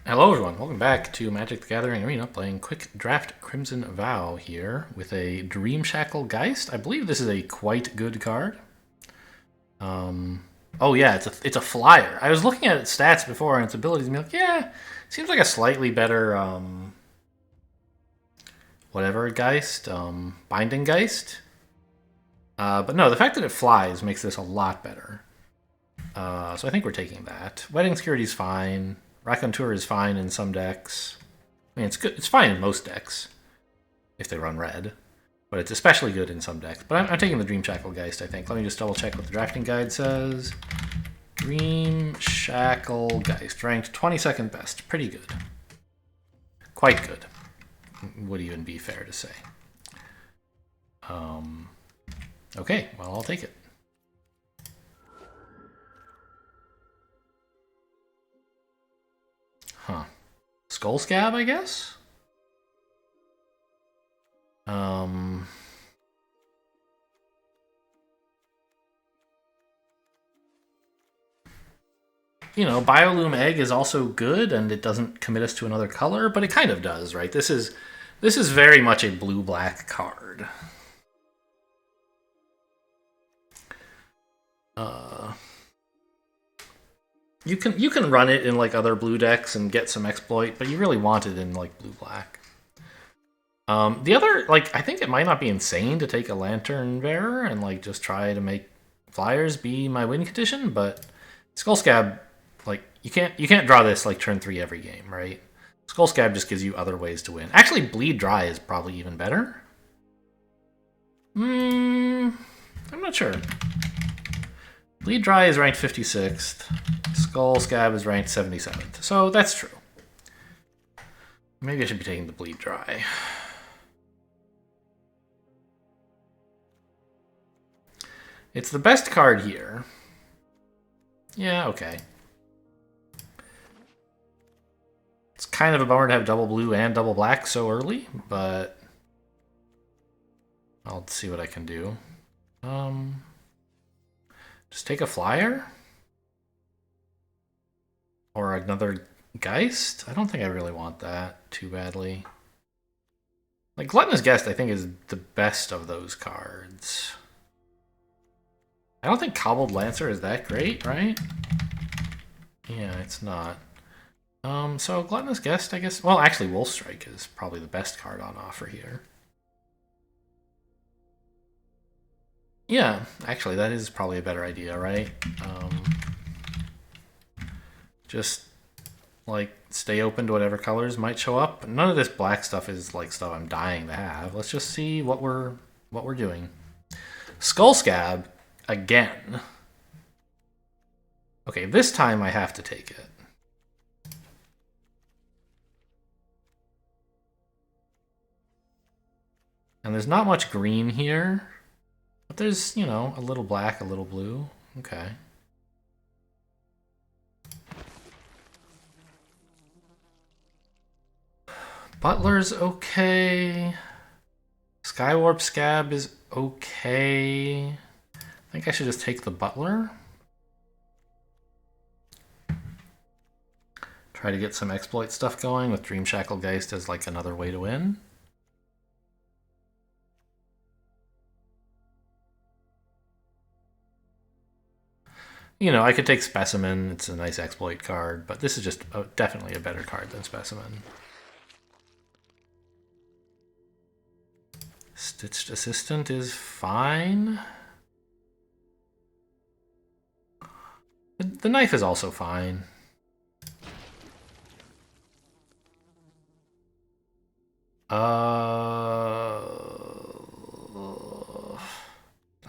Hello everyone, welcome back to Magic the Gathering Arena, playing Quick Draft Crimson Vow here with a Dream Shackle Geist. I believe this is a quite good card. Oh yeah, it's a flyer. I was looking at its stats before and its abilities and be like, yeah, seems like a slightly better, whatever Geist, Binding Geist. But no, the fact that it flies makes this a lot better. So I think we're taking that. Wedding Security is fine. Raconteur is fine in some decks. I mean, it's good. It's fine in most decks if they run red, but it's especially good in some decks. But I'm taking the Dream Shackle Geist, I think. Let me just double check what the drafting guide says. Dream Shackle Geist, ranked 22nd best. Pretty good. Quite good. Would even be fair to say. Okay, well, I'll take it. Huh. Skull Scab, I guess? You know, Biolume Egg is also good, and it doesn't commit us to another color, but it kind of does, right? This is very much a blue-black card. You can run it in like other blue decks and get some exploit, but you really want it in like blue-black. The other, like, I think it might not be insane to take a Lantern Bearer and like just try to make flyers be my win condition, but Skull Scab, like, you can't draw this like turn 3 every game, right? Skull Scab just gives you other ways to win. Actually, Bleed Dry is probably even better. I'm not sure. Bleed Dry is ranked 56th. Skull Scab is ranked 77th. So that's true. Maybe I should be taking the Bleed Dry. It's the best card here. Yeah, okay. It's kind of a bummer to have double blue and double black so early, but I'll see what I can do. Just take a flyer? Or another Geist? I don't think I really want that too badly. Like, Gluttonous Guest, I think, is the best of those cards. I don't think Cobbled Lancer is that great, right? Yeah, it's not. So Gluttonous Guest, I guess. Well, actually, Wolf Strike is probably the best card on offer here. Yeah, actually, that is probably a better idea, right? Just like stay open to whatever colors might show up. None of this black stuff is like stuff I'm dying to have. Let's just see what we're doing. Skull Scab again. Okay, this time I have to take it. And there's not much green here. But there's, you know, a little black, a little blue. Okay. Butler's okay. Skywarp Scab is okay. I think I should just take the Butler. Try to get some exploit stuff going with Dream Shackle Geist as like another way to win. You know, I could take Specimen. It's a nice exploit card, but this is just definitely a better card than Specimen. Stitched Assistant is fine. The knife is also fine. I'm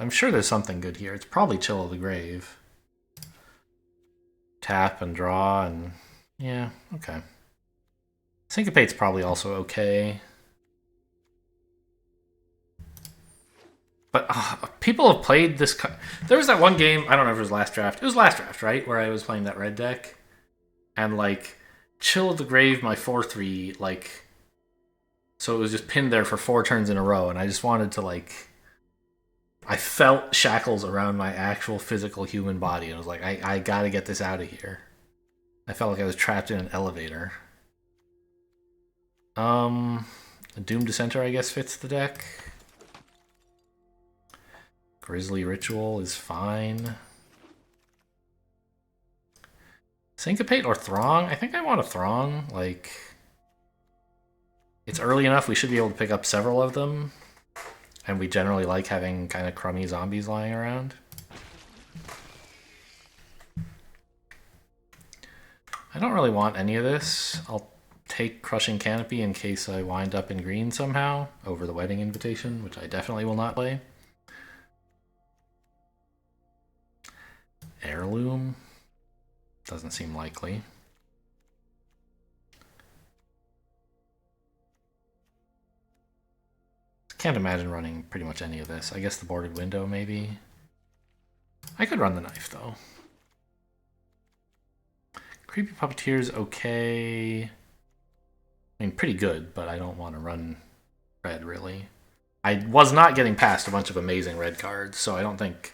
sure there's something good here. It's probably Chill of the Grave. Tap and draw and... yeah, okay. Syncopate's probably also okay. But people have played this... There was that one game, I don't know if it was last draft. It was last draft, right? Where I was playing that red deck. And, like, Chill of the Grave, my 4-3, like... So it was just pinned there for 4 turns in a row. And I just wanted to, like... I felt shackles around my actual physical human body. And I was like, I gotta get this out of here. I felt like I was trapped in an elevator. Doom Dissenter, I guess, fits the deck. Grizzly Ritual is fine. Syncopate or Throng? I think I want a Throng. Like, it's early enough, we should be able to pick up several of them. And we generally like having kind of crummy zombies lying around. I don't really want any of this. I'll take Crushing Canopy in case I wind up in green somehow over the Wedding Invitation, which I definitely will not play. Heirloom? Doesn't seem likely. Can't imagine running pretty much any of this. I guess the Boarded Window, maybe. I could run the Knife, though. Creepy Puppeteer's okay. I mean, pretty good, but I don't want to run red, really. I was not getting past a bunch of amazing red cards, so I don't think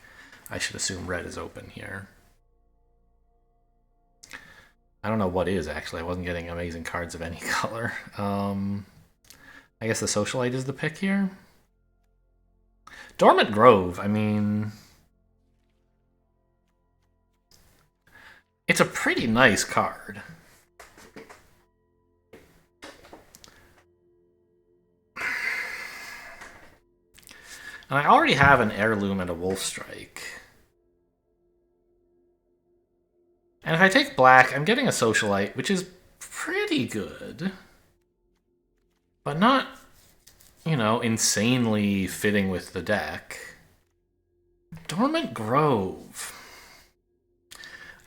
I should assume red is open here. I don't know what is, actually. I wasn't getting amazing cards of any color. I guess the Socialite is the pick here. Dormant Grove, I mean... it's a pretty nice card. And I already have an Heirloom and a Wolf Strike. And if I take black, I'm getting a Socialite, which is pretty good. But not, you know, insanely fitting with the deck. Dormant Grove.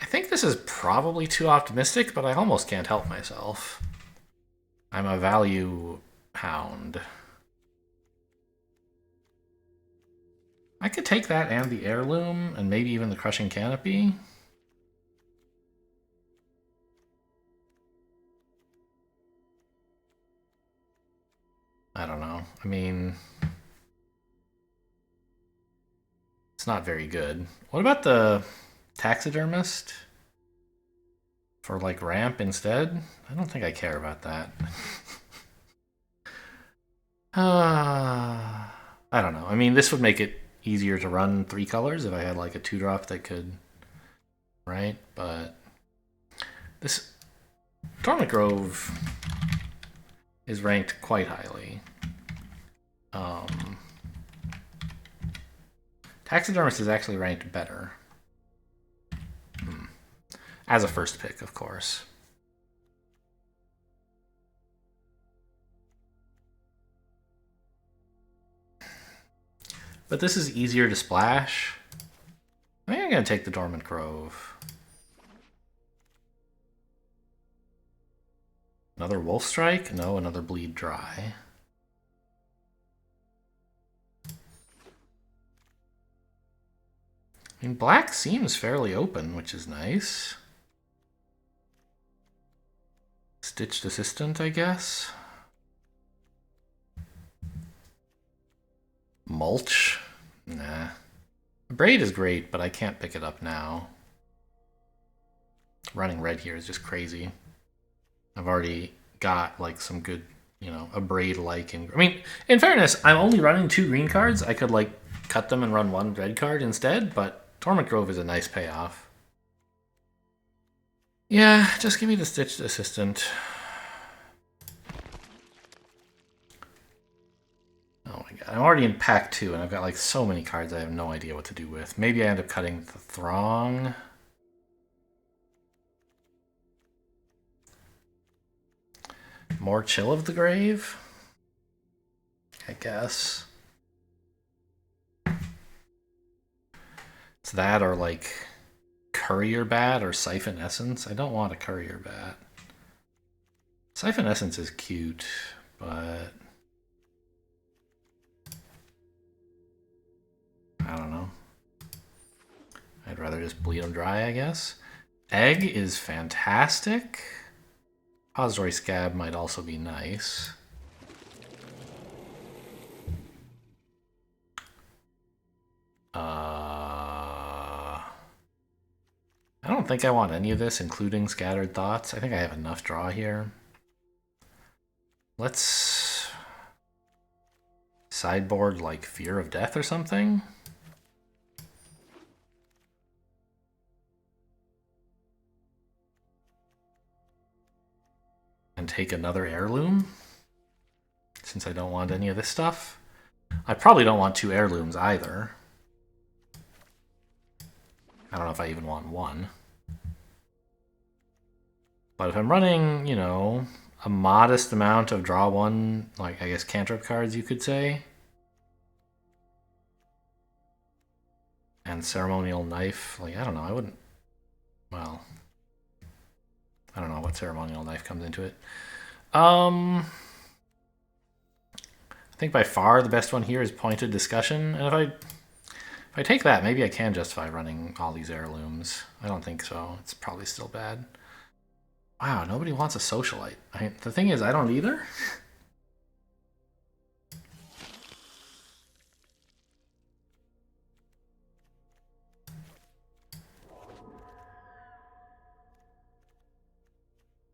I think this is probably too optimistic, but I almost can't help myself. I'm a value hound. I could take that and the Heirloom, and maybe even the Crushing Canopy. I don't know. I mean, it's not very good. What about the Taxidermist? For, like, ramp instead? I don't think I care about that. I don't know. I mean, this would make it easier to run 3 colors if I had, like, a 2-drop that could... right? But... this... Dormant Grove is ranked quite highly. Taxidermist is actually ranked better. As a first pick, of course. But this is easier to splash. I think I'm going to take the Dormant Grove. Another Wolf Strike? No, another Bleed Dry. I mean, black seems fairly open, which is nice. Stitched Assistant, I guess. Mulch? Nah. Braid is great, but I can't pick it up now. Running red here is just crazy. I've already got, like, some good, you know, a Braid-like... I mean, in fairness, I'm only running 2 green cards. I could, like, cut them and run 1 red card instead, but Dormant Grove is a nice payoff. Yeah, just give me the Stitched Assistant. Oh my god, I'm already in pack 2, and I've got, like, so many cards I have no idea what to do with. Maybe I end up cutting the Throng. More Chill of the Grave? I guess. It's that or, like, Courier Bat or Siphon Essence. I don't want a Courier Bat. Siphon Essence is cute, but... I don't know. I'd rather just bleed them dry, I guess. Egg is fantastic. Osroy Scab might also be nice. I don't think I want any of this, including Scattered Thoughts. I think I have enough draw here. Let's sideboard like Fear of Death or something. And take another heirloom, since I don't want any of this stuff. I probably don't want 2 heirlooms either. I don't know if I even want 1. But if I'm running, you know, a modest amount of draw 1, like I guess cantrip cards you could say, and ceremonial knife, like I don't know, I wouldn't, well, I don't know what ceremonial knife comes into it. I think by far the best one here is pointed discussion, and if I take that, maybe I can justify running all these heirlooms. I don't think so. It's probably still bad. Wow, nobody wants a socialite. The thing is, I don't either.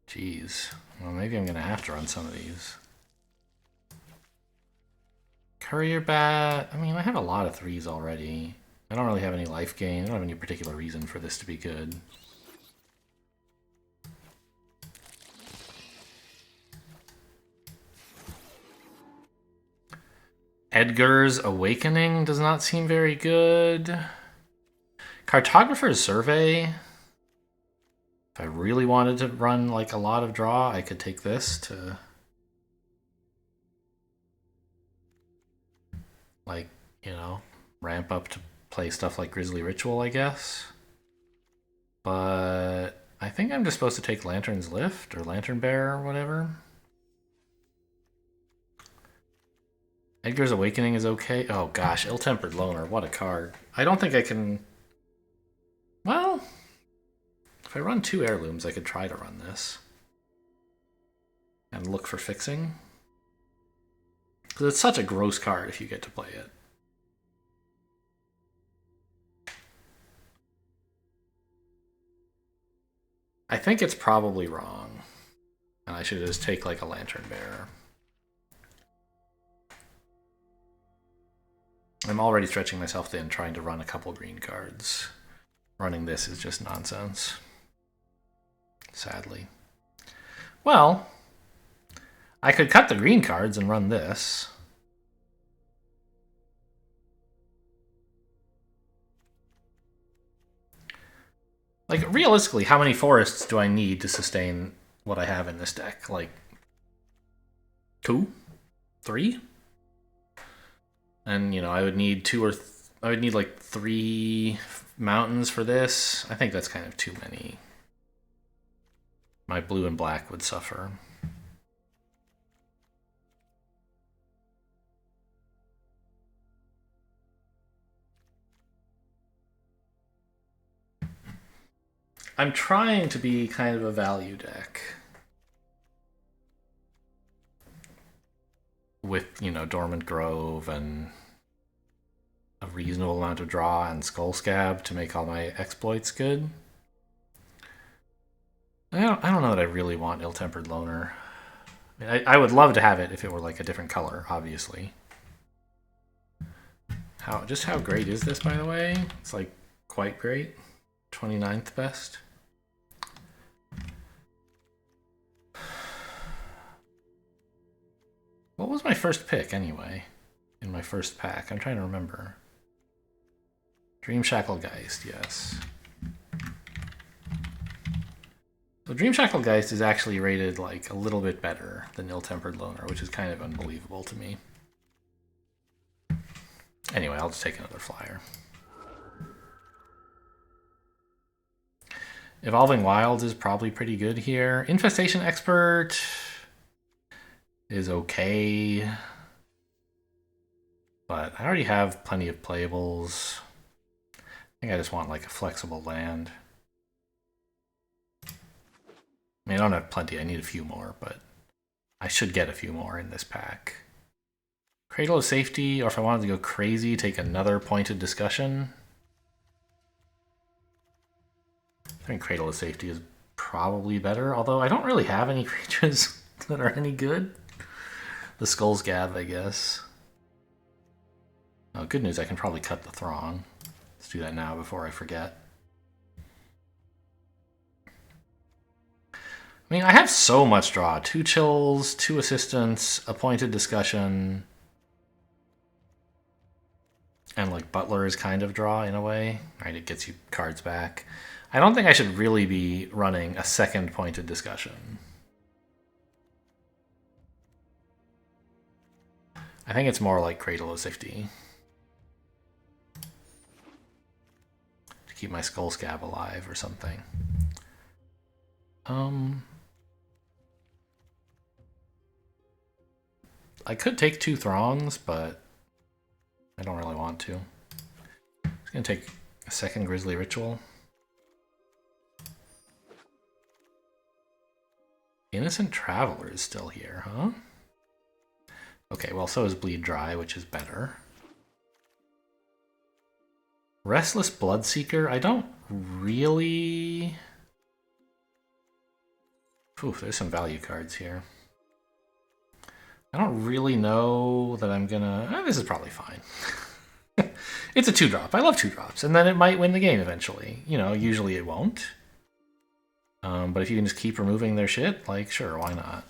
Jeez. Well, maybe I'm going to have to run some of these. Courier bat. I mean, I have a lot of 3s already. I don't really have any life gain. I don't have any particular reason for this to be good. Edgar's Awakening does not seem very good. Cartographer's Survey. If I really wanted to run like a lot of draw, I could take this to like, you know, ramp up to play stuff like Grisly Ritual, I guess. But I think I'm just supposed to take Lantern's Lift or Lantern Bearer or whatever. Edgar's Awakening is okay. Oh gosh, Ill-Tempered Loner, what a card. I don't think I can... Well, if I run 2 heirlooms, I could try to run this. And look for fixing. Because it's such a gross card if you get to play it. I think it's probably wrong. And I should just take like a Lantern Bearer. I'm already stretching myself thin trying to run a couple green cards. Running this is just nonsense. Sadly. Well, I could cut the green cards and run this. Like, realistically, how many forests do I need to sustain what I have in this deck? Like, 2? 3? And, you know, I would need I would need like 3 mountains for this. I think that's kind of too many. My blue and black would suffer. I'm trying to be kind of a value deck. With, you know, Dormant Grove and a reasonable amount of draw and Skull Scab to make all my exploits good. I don't know that I really want Ill-Tempered Loner. I mean, I would love to have it if it were like a different color, obviously. Just how great is this, by the way? It's like quite great. 29th best. What was my first pick, anyway? In my first pack? I'm trying to remember. Dream Shacklegeist, yes. So Dream Shacklegeist is actually rated like a little bit better than Ill-Tempered Loner, which is kind of unbelievable to me. Anyway, I'll just take another flyer. Evolving Wilds is probably pretty good here. Infestation Expert is okay. But I already have plenty of playables. I think I just want like a flexible land. I mean, I don't have plenty. I need a few more, but I should get a few more in this pack. Cradle of Safety, or if I wanted to go crazy, take another pointed discussion. I think Cradle of Safety is probably better, although I don't really have any creatures that are any good. the Skull's Gab, I guess. Oh, good news, I can probably cut the Throng. Let's do that now before I forget. I mean, I have so much draw. 2 chills, 2 assistants, appointed discussion, and like Butler is kind of draw in a way. Right, it gets you cards back. I don't think I should really be running a second pointed discussion. I think it's more like Cradle of Safety. To keep my Skull Scab alive or something. I could take 2 Throngs, but I don't really want to. I'm just gonna take a second Grisly Ritual. Innocent Traveler is still here, huh? Okay, well, so is Bleed Dry, which is better. Restless Bloodseeker, I don't really... Oof, there's some value cards here. I don't really know that I'm gonna... this is probably fine. It's a 2-drop. I love 2-drops, and then it might win the game eventually. You know, usually it won't. But if you can just keep removing their shit, like, sure, why not?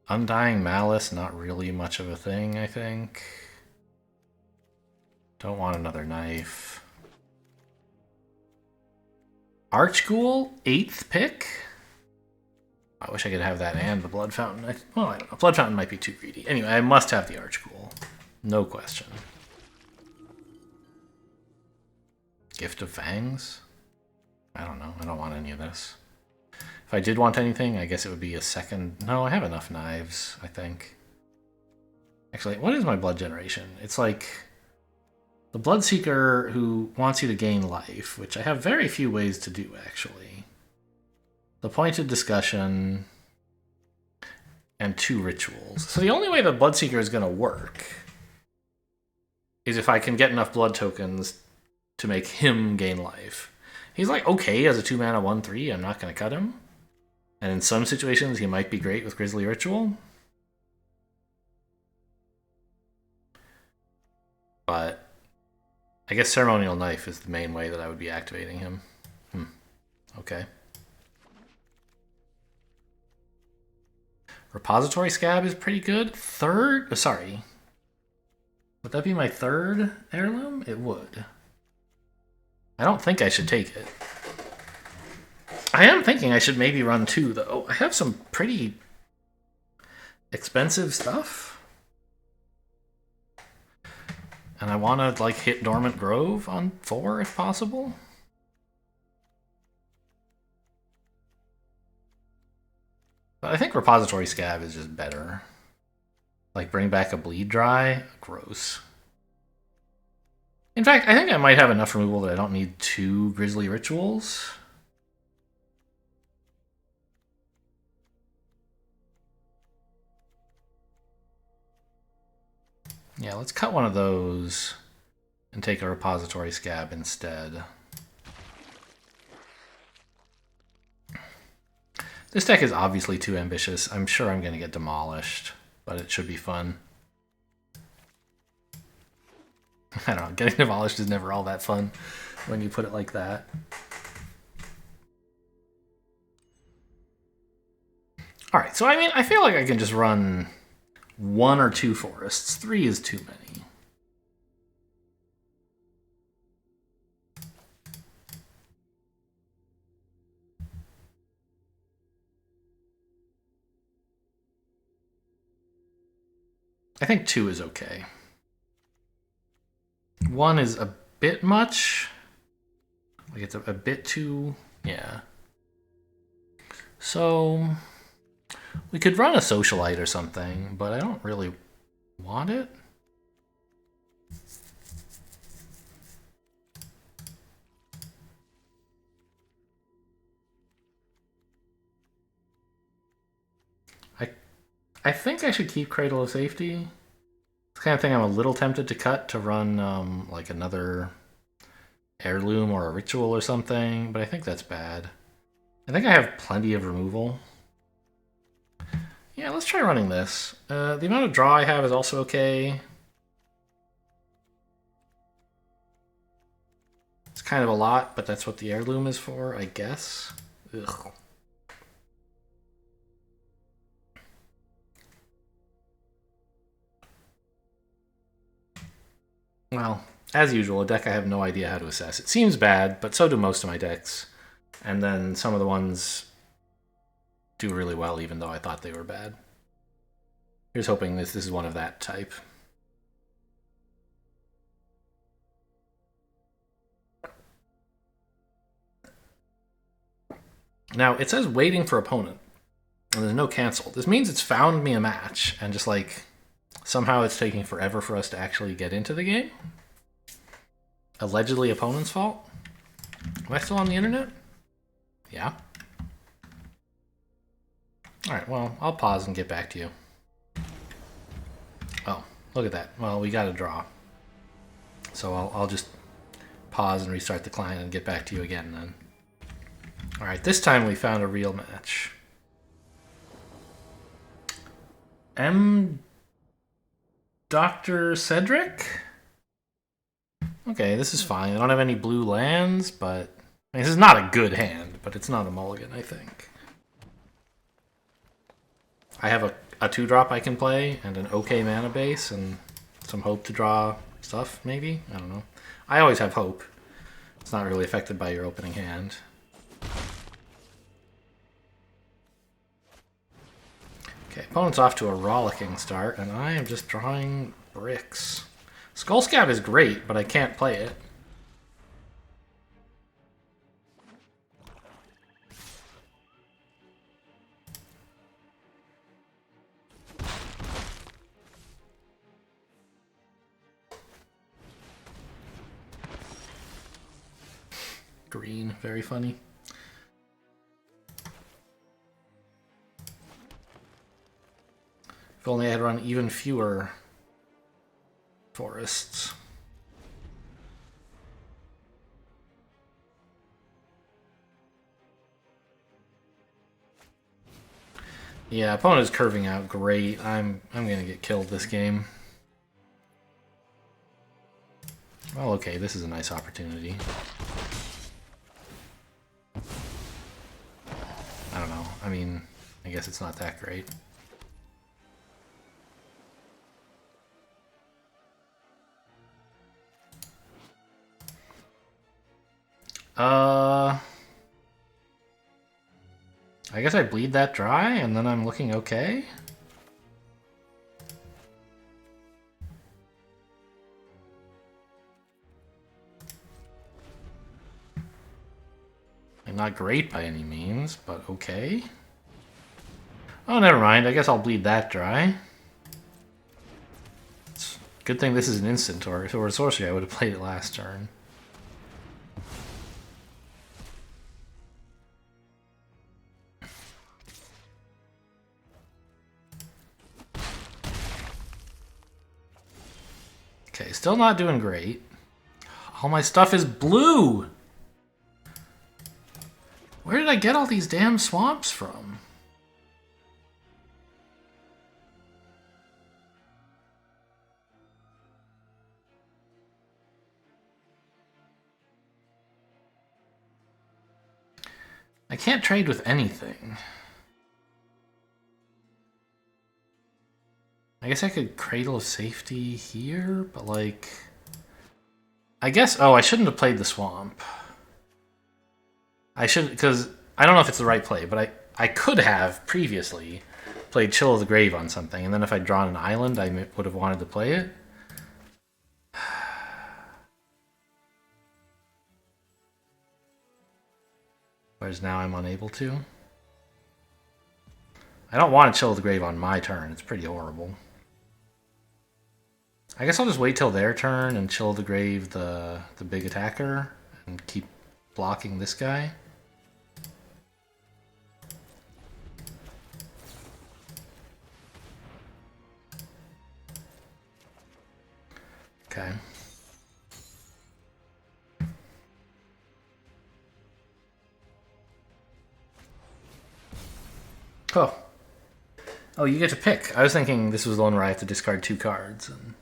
Undying Malice, not really much of a thing, I think. Don't want another knife. Archghoul, 8th pick? I wish I could have that and the Blood Fountain. Well, I don't know. Blood Fountain might be too greedy. Anyway, I must have the Archghoul. No question. Gift of Fangs? I don't know. I don't want any of this. If I did want anything, I guess it would be a second... No, I have enough knives, I think. Actually, what is my blood generation? It's like the Bloodseeker who wants you to gain life, which I have very few ways to do, actually. The Pointed Discussion, and 2 rituals. So the only way the Bloodseeker is going to work is if I can get enough blood tokens to make him gain life. He's like, okay, as a 2-mana 1/3, I'm not going to cut him. And in some situations, he might be great with Grisly Ritual. But I guess Ceremonial Knife is the main way that I would be activating him. Okay. Repository Scab is pretty good. Sorry. Would that be my 3rd heirloom? It would. I don't think I should take it. I am thinking I should maybe run 2, though. I have some pretty expensive stuff. And I want to, like, hit Dormant Grove on 4 if possible. But I think Repository Scab is just better. Like, bring back a Bleed Dry? Gross. In fact, I think I might have enough removal that I don't need 2 Grisly Rituals. Yeah, let's cut one of those and take a Repository Scab instead. This deck is obviously too ambitious. I'm sure I'm going to get demolished, but it should be fun. I don't know, getting demolished is never all that fun when you put it like that. Alright, so I mean, I feel like I can just run 1 or 2 forests. 3 is too many. I think 2 is okay. 1 is a bit much. Like it's a bit too... yeah. So... we could run a Socialite or something, but I don't really want it. I think I should keep Cradle of Safety. It's the kind of thing I'm a little tempted to cut to run like another heirloom or a ritual or something, but I think that's bad. I think I have plenty of removal. Yeah, let's try running this. The amount of draw I have is also okay. It's kind of a lot, but that's what the heirloom is for, I guess. Ugh. Well, as usual, a deck I have no idea how to assess. It seems bad, but so do most of my decks. And then some of the ones do really well, even though I thought they were bad. Here's hoping this is one of that type. Now, it says waiting for opponent, and there's no cancel. This means it's found me a match, and just like somehow it's taking forever for us to actually get into the game. Allegedly opponent's fault? Am I still on the internet? Yeah. Alright, well, I'll pause and get back to you. Oh, look at that. Well, we got a draw. So I'll just pause and restart the client and get back to you again then. Alright, this time we found a real match. Dr. Cedric? Okay, this is fine. I don't have any blue lands, but... I mean, this is not a good hand, but it's not a mulligan, I think. I have a 2-drop I can play, and an okay mana base, and some hope to draw stuff, maybe? I don't know. I always have hope. It's not really affected by your opening hand. Okay, opponent's off to a rollicking start, and I am just drawing bricks. Skullscab is great, but I can't play it. Green, very funny. If only I had run even fewer forests. Yeah, opponent is curving out great. I'm gonna get killed this game. Well, okay, this is a nice opportunity. I don't know. I mean, I guess it's not that great. I guess I bleed that dry, and then I'm looking okay? I'm not great by any means, but okay. Oh, never mind. I guess I'll bleed that dry. It's good thing this is an instant, or if it were a sorcery, I would have played it last turn. Okay, still not doing great. All my stuff is blue! Where did I get all these damn swamps from? I can't trade with anything. I guess I could Cradle of Safety here, but like... I guess... Oh, I shouldn't have played the swamp. I should... Because I don't know if it's the right play, but I could have previously played Chill of the Grave on something, and then if I'd drawn an island, I would have wanted to play it. Whereas now I'm unable to. I don't want to Chill of the Grave on my turn. It's pretty horrible. I guess I'll just wait till their turn and Chill of the Grave the big attacker and keep blocking this guy. Okay. Oh. Oh, you get to pick. I was thinking this was the one where I have to discard 2 cards. And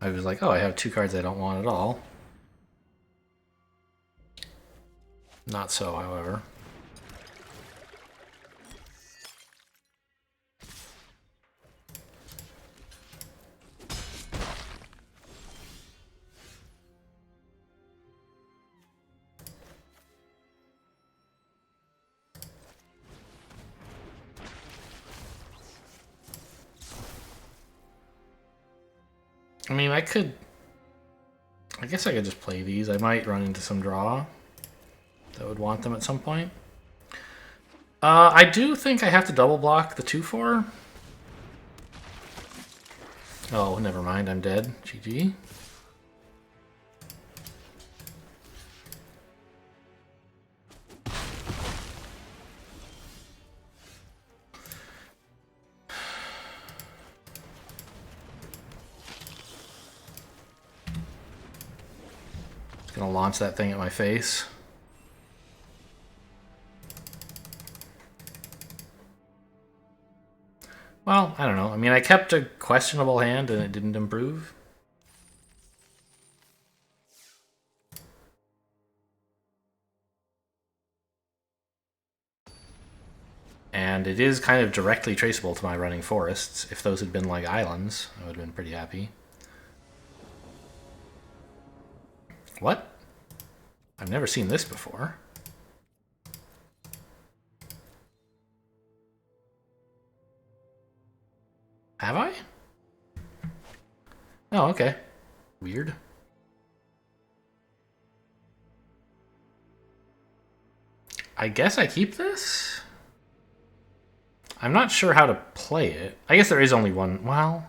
I was like, oh, I have 2 cards I don't want at all. Not so, however. I mean, I guess I could just play these. I might run into some draw that would want them at some point. I do think I have to double block the 2/4. Oh, never mind. I'm dead. GG. Gonna launch that thing at my face. Well, I don't know. I mean, I kept a questionable hand and it didn't improve. And it is kind of directly traceable to my running forests. If those had been like islands, I would have been pretty happy. What? I've never seen this before. Have I? Oh, okay. Weird. I guess I keep this? I'm not sure how to play it. I guess there is only one. Well,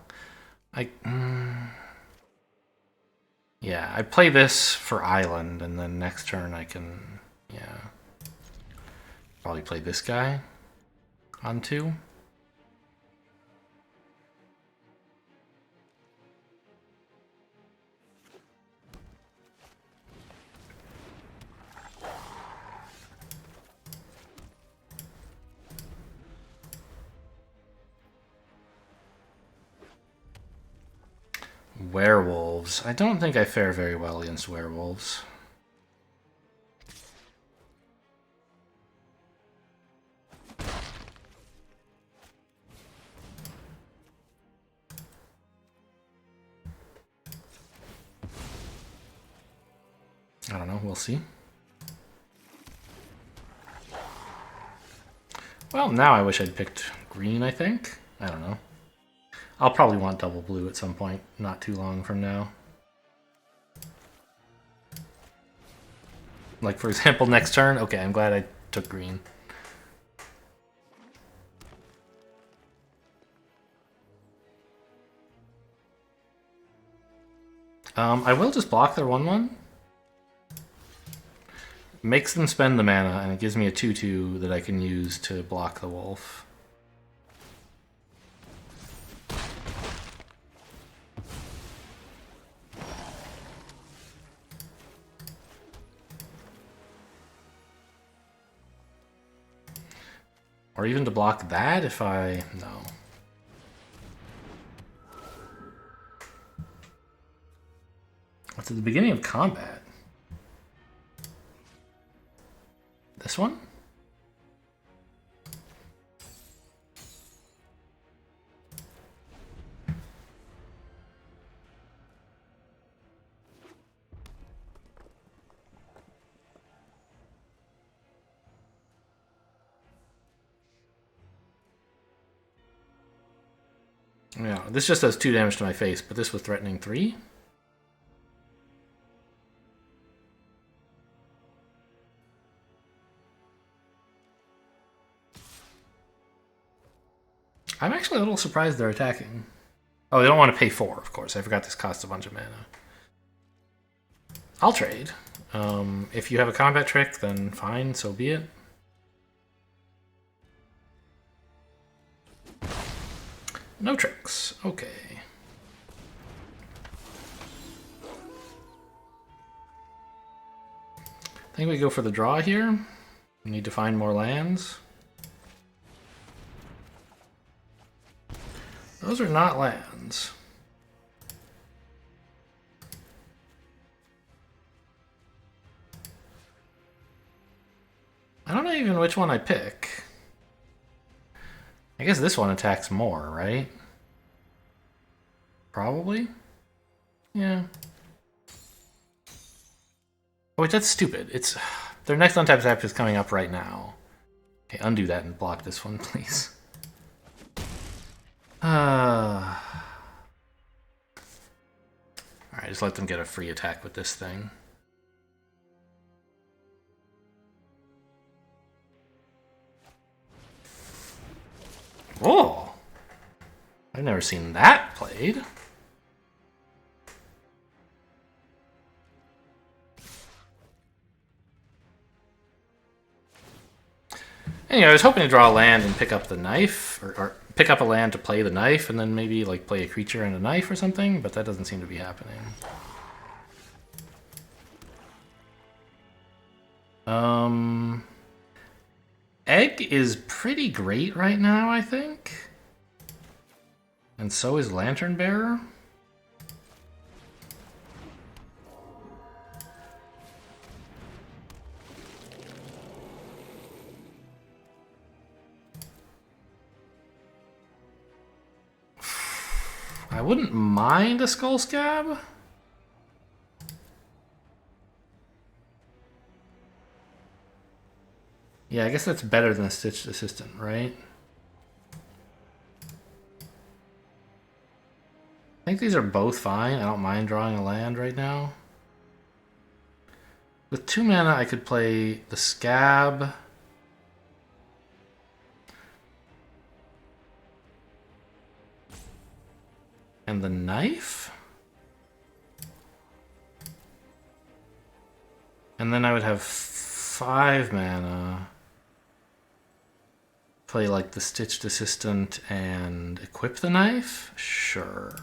yeah, I play this for island, and then next turn I can, yeah, probably play this guy on 2. Werewolves. I don't think I fare very well against werewolves. I don't know, we'll see. Well, now I wish I'd picked green, I think. I don't know. I'll probably want double blue at some point, not too long from now. Like, for example, next turn? Okay, I'm glad I took green. I will just block their 1/1. Makes them spend the mana, and it gives me a 2/2 that I can use to block the wolf. Or even to block that if I... no. What's at the beginning of combat? This one? Yeah, this just does 2 damage to my face, but this was threatening 3. I'm actually a little surprised they're attacking. Oh, they don't want to pay 4, of course. I forgot this costs a bunch of mana. I'll trade. If you have a combat trick, then fine, so be it. No tricks. Okay. I think we go for the draw here. We need to find more lands. Those are not lands. I don't know even which one I pick. I guess this one attacks more, right? Probably? Yeah. Oh wait, that's stupid. It's their next untapped tap is coming up right now. Okay, undo that and block this one, please. Alright, just let them get a free attack with this thing. Oh! I've never seen that played. Anyway, I was hoping to draw a land and pick up the knife, or pick up a land to play the knife, and then maybe like play a creature and a knife or something, but that doesn't seem to be happening. Egg is pretty great right now, I think. And so is Lantern Bearer. I wouldn't mind a Skull Scab. Yeah, I guess that's better than a Stitched Assistant, right? I think these are both fine. I don't mind drawing a land right now. With 2 mana, I could play the Scab. And the Knife? And then I would have 5 mana. Play like the Stitched Assistant and equip the Knife? Sure.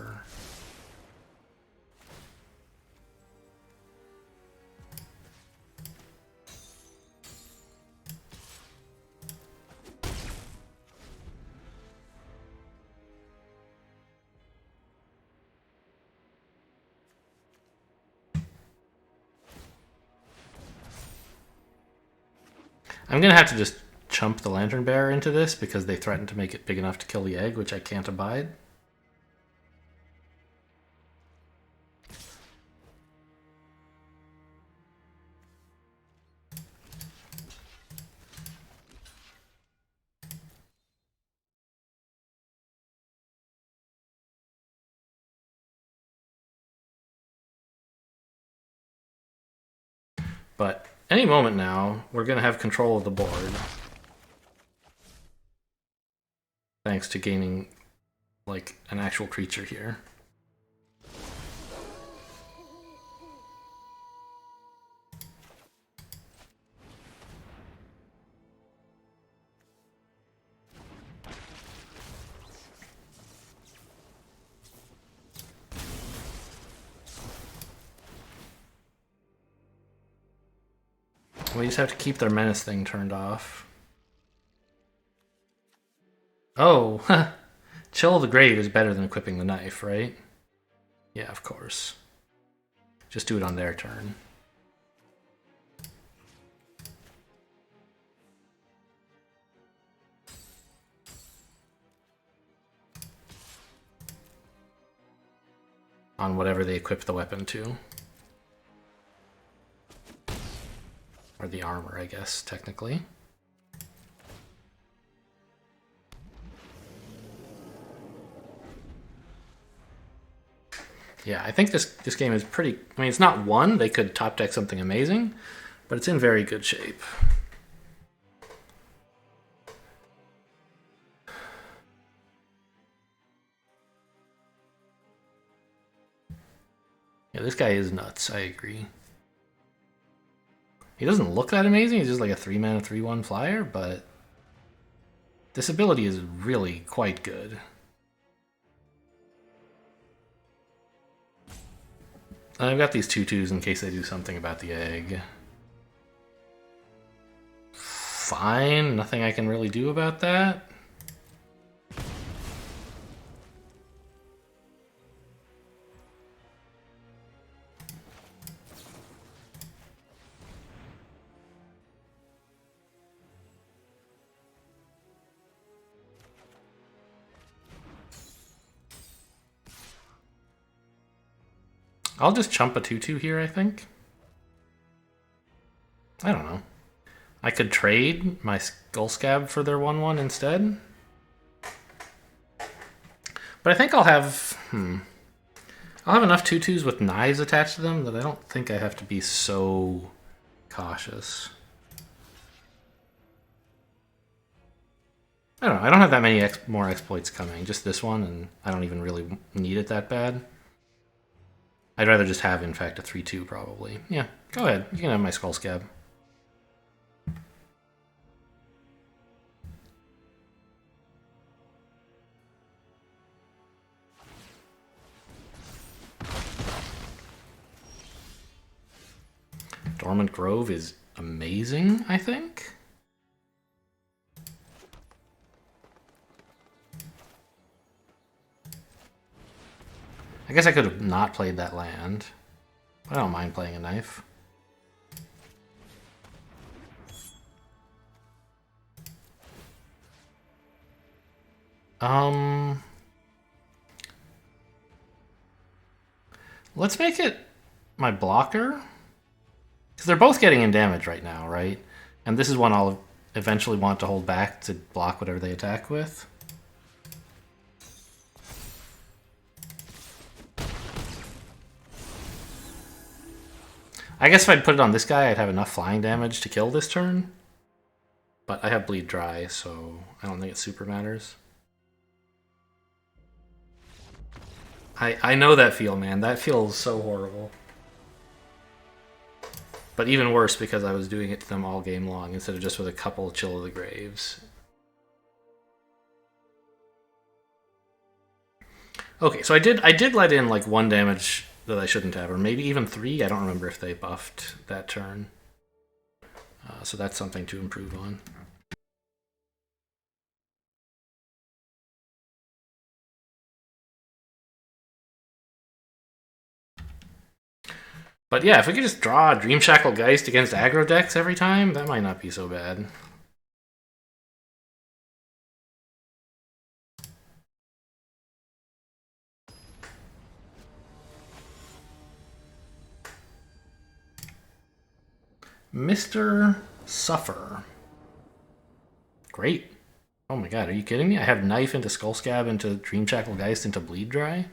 I'm gonna have to just chump the Lantern Bearer into this because they threatened to make it big enough to kill the egg, which I can't abide. But any moment now, we're going to have control of the board. Thanks to gaining, like, an actual creature here. We just have to keep their menace thing turned off. Oh, Chill of the Grave is better than equipping the knife, right? Yeah, of course. Just do it on their turn. On whatever they equip the weapon to. Or the armor, I guess, technically. Yeah, I think this game is pretty... I mean, it's not one. They could top deck something amazing, but it's in very good shape. Yeah, this guy is nuts. I agree. He doesn't look that amazing. He's just like a 3-mana 3/1 flyer, but this ability is really quite good. I've got these 2/2s in case they do something about the egg. Fine, nothing I can really do about that. I'll just chump a 2/2 here, I think. I don't know. I could trade my Skull Scab for their 1/1 instead. But I think I'll have... I'll have enough 2/2s with knives attached to them that I don't think I have to be so cautious. I don't know. I don't have that many more exploits coming. Just this one, and I don't even really need it that bad. I'd rather just have, in fact, a 3/2 probably. Yeah, go ahead. You can have my Skull Scab. Dormant Grove is amazing, I think. I guess I could have not played that land. I don't mind playing a knife. Let's make it my blocker. Because they're both getting in damage right now, right? And this is one I'll eventually want to hold back to block whatever they attack with. I guess if I'd put it on this guy, I'd have enough flying damage to kill this turn. But I have Bleed Dry, so I don't think it super matters. I know that feel, man. That feels so horrible. But even worse because I was doing it to them all game long instead of just with a couple Chill of the Graves. Okay, so I did let in like 1 damage that I shouldn't have, or maybe even 3. I don't remember if they buffed that turn. So that's something to improve on. But yeah, if we could just draw Dream Shackle Geist against aggro decks every time, that might not be so bad. Mr. Suffer. Great. Oh my god, are you kidding me? I have Knife into Skull Scab into Dream Shackle Geist into Bleed Dry?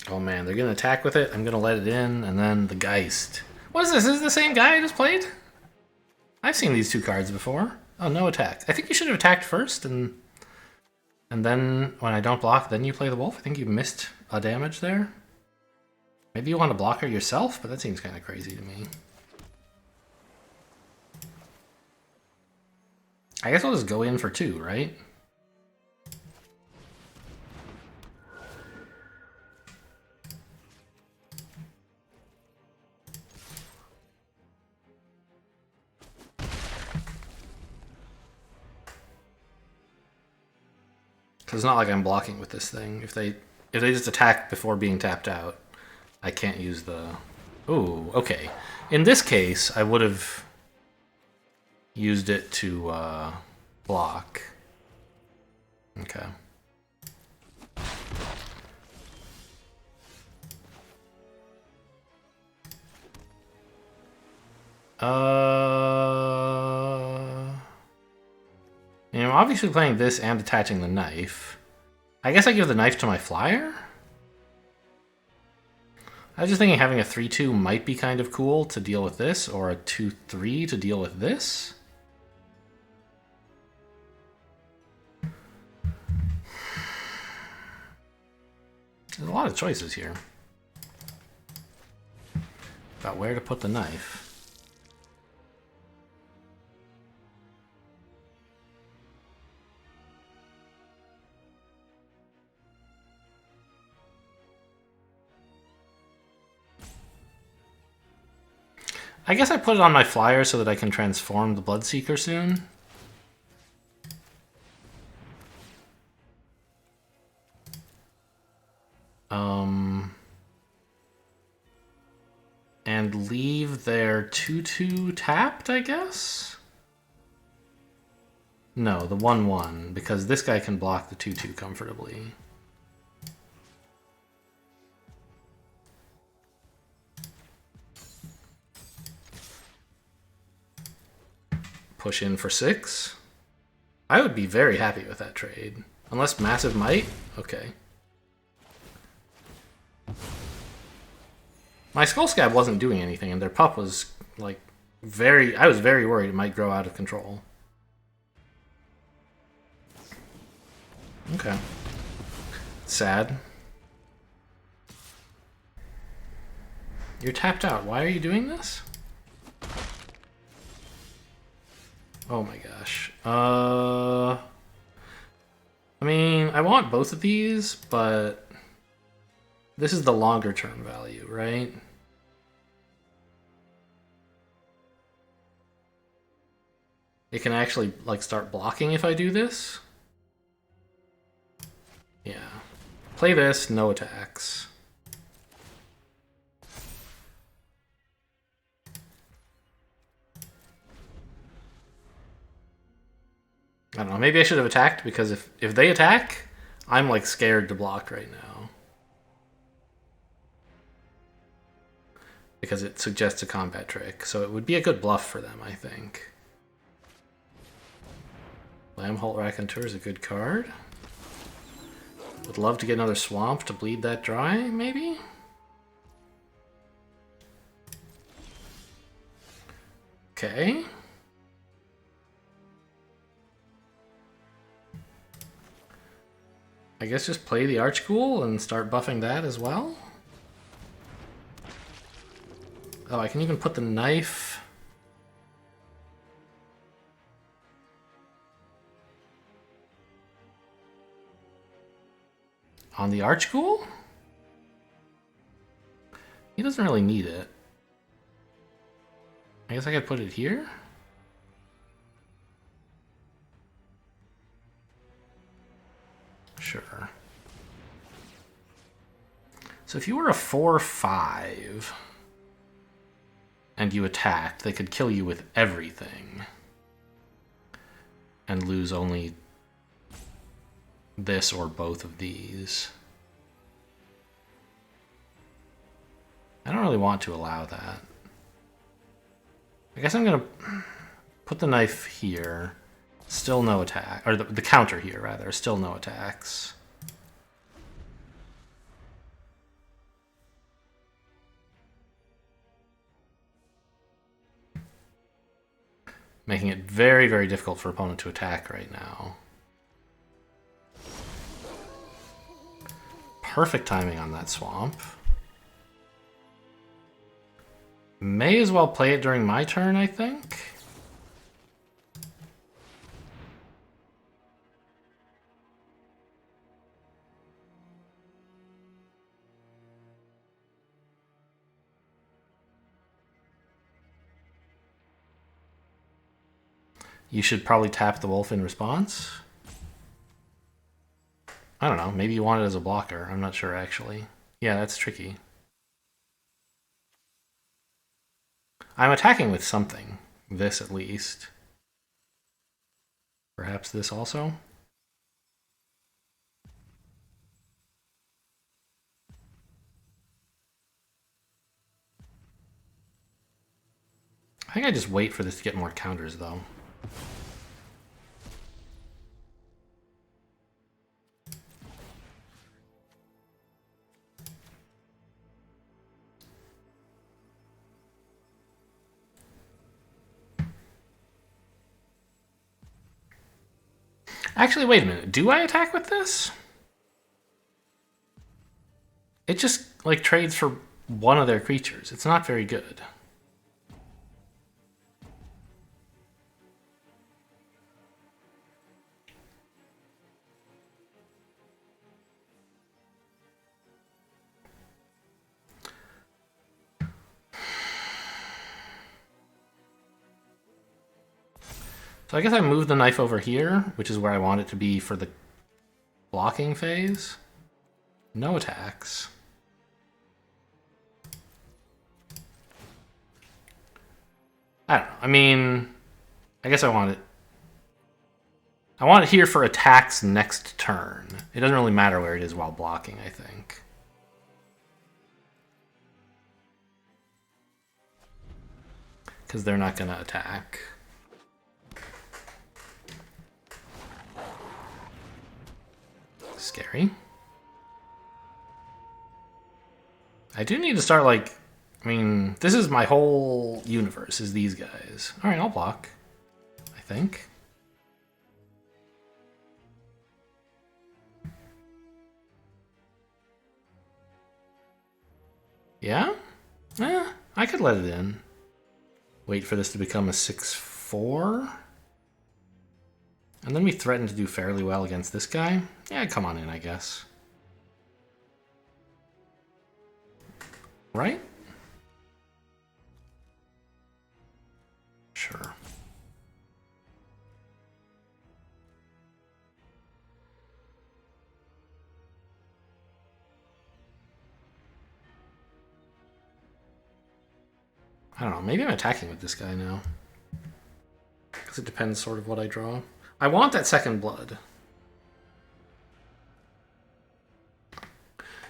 Oh man, they're gonna attack with it. I'm gonna let it in, and then the Geist. What is this? Is this the same guy I just played? I've seen these 2 cards before. Oh, no attack. I think you should have attacked first, and then when I don't block, then you play the Wolf. I think you missed a damage there. Maybe you want to block her yourself, but that seems kind of crazy to me. I guess I'll just go in for 2, right? Because it's not like I'm blocking with this thing. If they just attack before being tapped out, I can't use the... Ooh, okay. In this case, I would have used it to block. Okay. I'm obviously playing this and attaching the knife. I guess I give the knife to my flyer? I was just thinking having a 3/2 might be kind of cool to deal with this, or a 2/3 to deal with this. There's a lot of choices here about where to put the knife. I guess I put it on my flyer so that I can transform the Bloodseeker soon. And leave their 2/2 tapped, I guess? No, the 1/1, because this guy can block the 2/2 comfortably. Push in for 6. I would be very happy with that trade. Unless Massive Might? Okay. My Skull Scab wasn't doing anything, and their pup was, like, very... I was very worried it might grow out of control. Okay. Sad. You're tapped out. Why are you doing this? Oh my gosh. I mean, I want both of these, but this is the longer term value, right? It can actually, like, start blocking if I do this. Yeah. Play this, no attacks. I don't know, maybe I should have attacked, because if they attack, I'm, like, scared to block right now. Because it suggests a combat trick, so it would be a good bluff for them, I think. Lambholt Raconteur is a good card. Would love to get another swamp to bleed that dry, maybe? Okay. I guess just play the Archghoul and start buffing that as well? Oh, I can even put the knife... on the Archghoul? He doesn't really need it. I guess I could put it here? Sure. So if you were a 4/5 and you attacked, they could kill you with everything and lose only this or both of these. I don't really want to allow that. I guess I'm gonna put the knife here. Still no attack, or the counter here rather, still no attacks. Making it very, very difficult for opponent to attack right now. Perfect timing on that swamp. May as well play it during my turn, I think. You should probably tap the wolf in response. I don't know, maybe you want it as a blocker. I'm not sure, actually. Yeah, that's tricky. I'm attacking with something. This, at least. Perhaps this also? I think I just wait for this to get more counters, though. Actually, wait a minute. Do I attack with this? It just, like, trades for one of their creatures. It's not very good. So I guess I move the knife over here, which is where I want it to be for the blocking phase. No attacks. I don't know. I mean, I guess I want it. I want it here for attacks next turn. It doesn't really matter where it is while blocking, I think. Because they're not going to attack. Scary. I do need to start, like... I mean, this is my whole universe, is these guys. Alright, I'll block. I think. Yeah? I could let it in. Wait for this to become a 6-4. And then we threaten to do fairly well against this guy. Yeah, come on in, I guess. Right? Sure. I don't know, maybe I'm attacking with this guy now. Because it depends sort of what I draw. I want that second blood.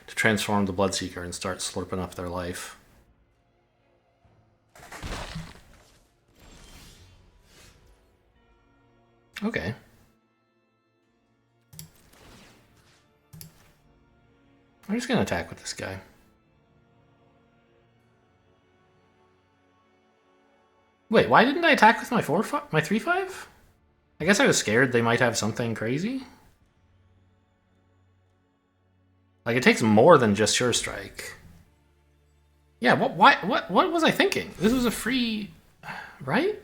To transform the Bloodseeker and start slurping up their life. Okay. I'm just going to attack with this guy. Wait, why didn't I attack with my 3-5? I guess I was scared they might have something crazy. Like, it takes more than just Sure Strike. Yeah, what was I thinking? This was a free... right?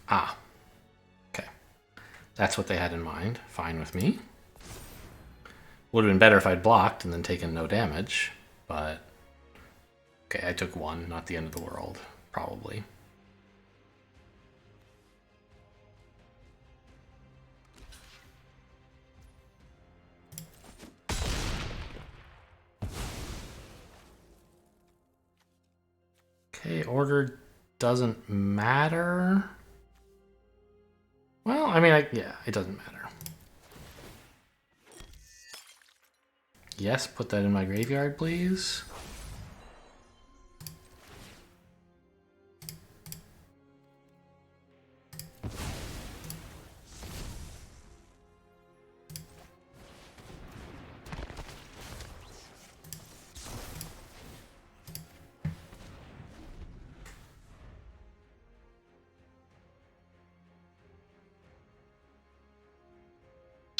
Ah. Okay. That's what they had in mind. Fine with me. Would have been better if I'd blocked and then taken no damage, but... okay, I took one, not the end of the world, probably. Okay, order doesn't matter. Well, I mean, yeah, it doesn't matter. Yes, put that in my graveyard, please.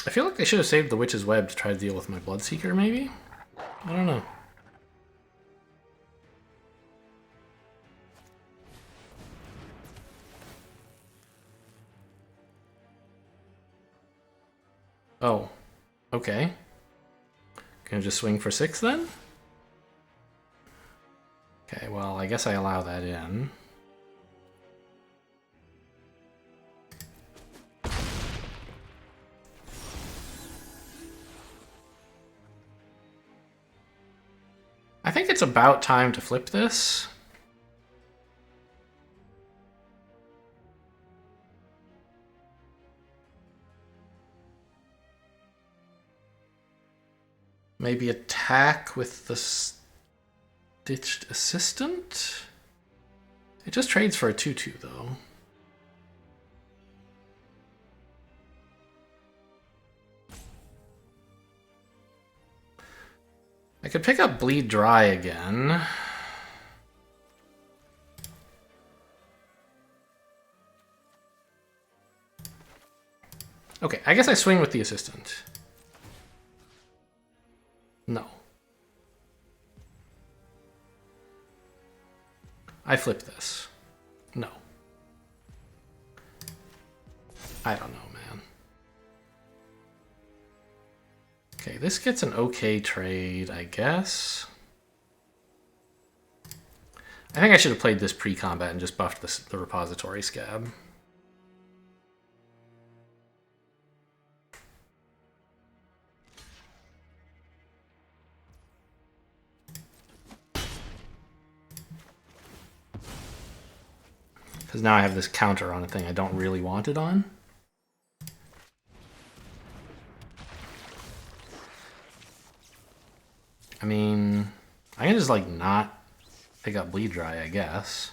I feel like they should have saved the Witch's Web to try to deal with my Bloodseeker, maybe? I don't know. Oh, okay. Can I just swing for 6 then? Okay, well, I guess I allow that in. I think it's about time to flip this. Maybe attack with the Stitched Assistant? It just trades for a 2-2, though. I could pick up Bleed Dry again. Okay, I guess I swing with the Assistant. No. I flip this. No. I don't know, man. Okay, this gets an okay trade, I guess. I think I should have played this pre-combat and just buffed the repository scab. Because now I have this counter on a thing I don't really want it on. I mean, I can just like not pick up Bleed Dry, I guess.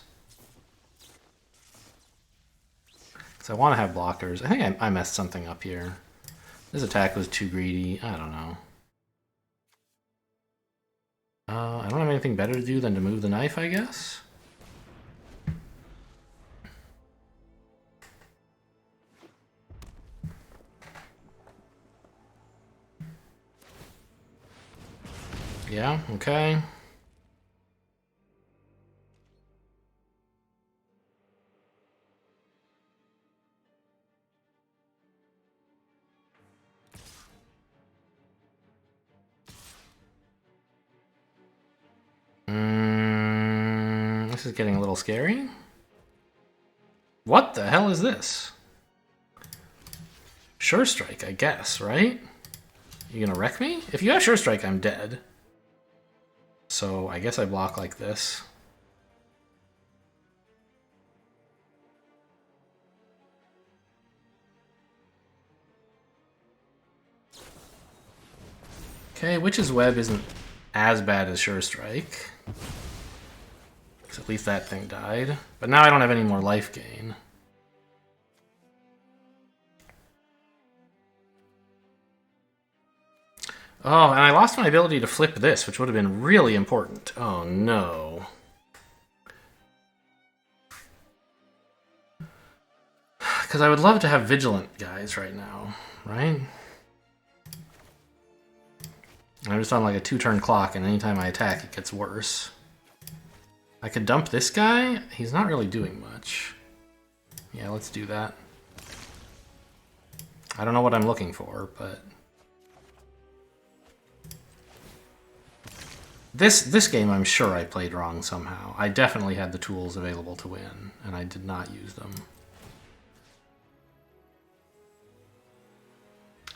Because I want to have blockers. I think I messed something up here. This attack was too greedy. I don't know. I don't have anything better to do than to move the knife, I guess. Yeah, okay. This is getting a little scary. What the hell is this? Sure Strike, I guess, right? You gonna wreck me? If you have Sure Strike, I'm dead. So I guess I block like this. Okay, Witch's Web isn't as bad as Sure Strike. At least that thing died. But now I don't have any more life gain. Oh, and I lost my ability to flip this, which would have been really important. Oh, no. Because I would love to have Vigilant guys right now, right? I'm just on like a 2-turn clock, and anytime I attack, it gets worse. I could dump this guy. He's not really doing much. Yeah, let's do that. I don't know what I'm looking for, but... This game, I'm sure I played wrong somehow. I definitely had the tools available to win, and I did not use them.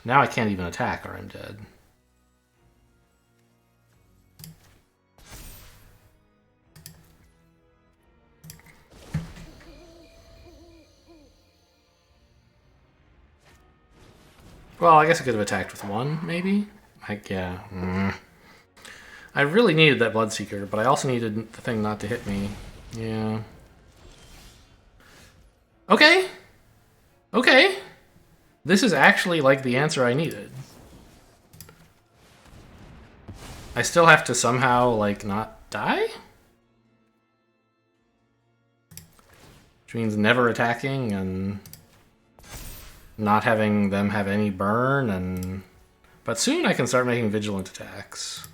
Now I can't even attack or I'm dead. Well, I guess I could have attacked with one, maybe? Yeah. I really needed that Bloodseeker, but I also needed the thing not to hit me. Yeah. Okay. Okay. This is actually like the answer I needed. I still have to somehow, like, not die? Which means never attacking and not having them have any burn, and... But soon I can start making vigilant attacks.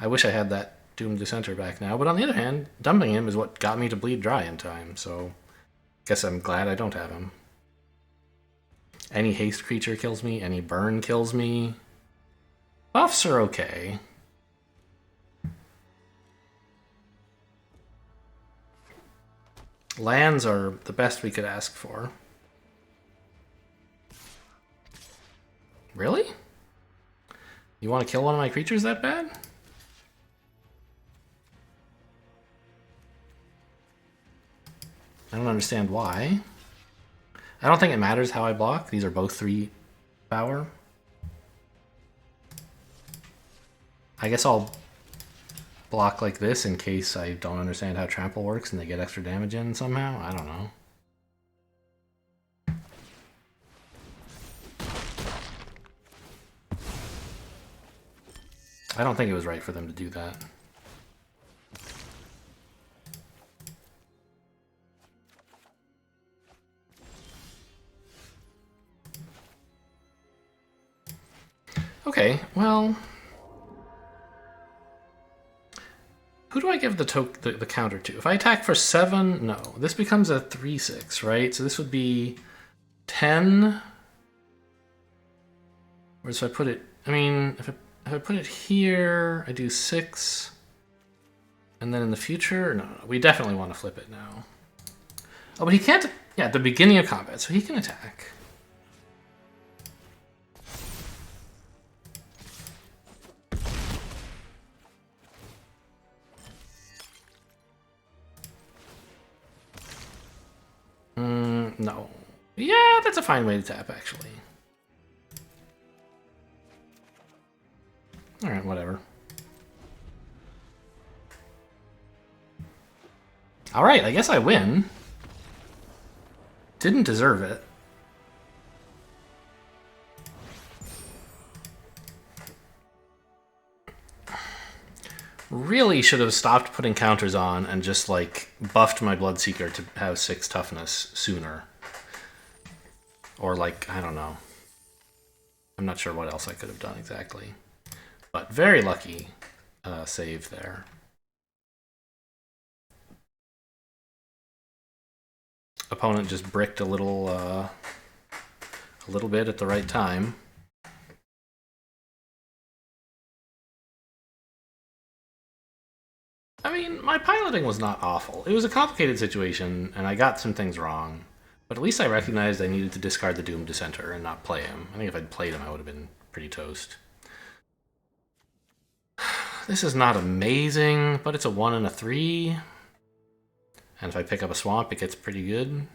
I wish I had that Doomed Dissenter back now, but on the other hand, dumping him is what got me to bleed dry in time, so... Guess I'm glad I don't have him. Any haste creature kills me, any burn kills me. Buffs are okay. Lands are the best we could ask for. Really? You want to kill one of my creatures that bad? I don't understand why. I don't think it matters how I block. These are both 3 power. I guess I'll block like this in case I don't understand how trample works and they get extra damage in somehow. I don't know. I don't think it was right for them to do that. Okay, well... Who do I give the counter to? If I attack for 7, no. This becomes a 3/6, right? So this would be 10. Whereas if I put it, I mean, if I put it here, I do 6. And then in the future, no, we definitely want to flip it now. Oh, but he can't, yeah, at the beginning of combat, so he can attack. No. Yeah, that's a fine way to tap, actually. Alright, whatever. Alright, I guess I win. Didn't deserve it. Really should have stopped putting counters on and just, like, buffed my Bloodseeker to have 6 toughness sooner. Or, like, I don't know. I'm not sure what else I could have done exactly. But very lucky save there. Opponent just bricked a little bit at the right time. I mean, my piloting was not awful. It was a complicated situation, and I got some things wrong. But at least I recognized I needed to discard the Doomed Dissenter and not play him. I think if I'd played him, I would have been pretty toast. This is not amazing, but it's a 1 and a 3. And if I pick up a swamp, it gets pretty good.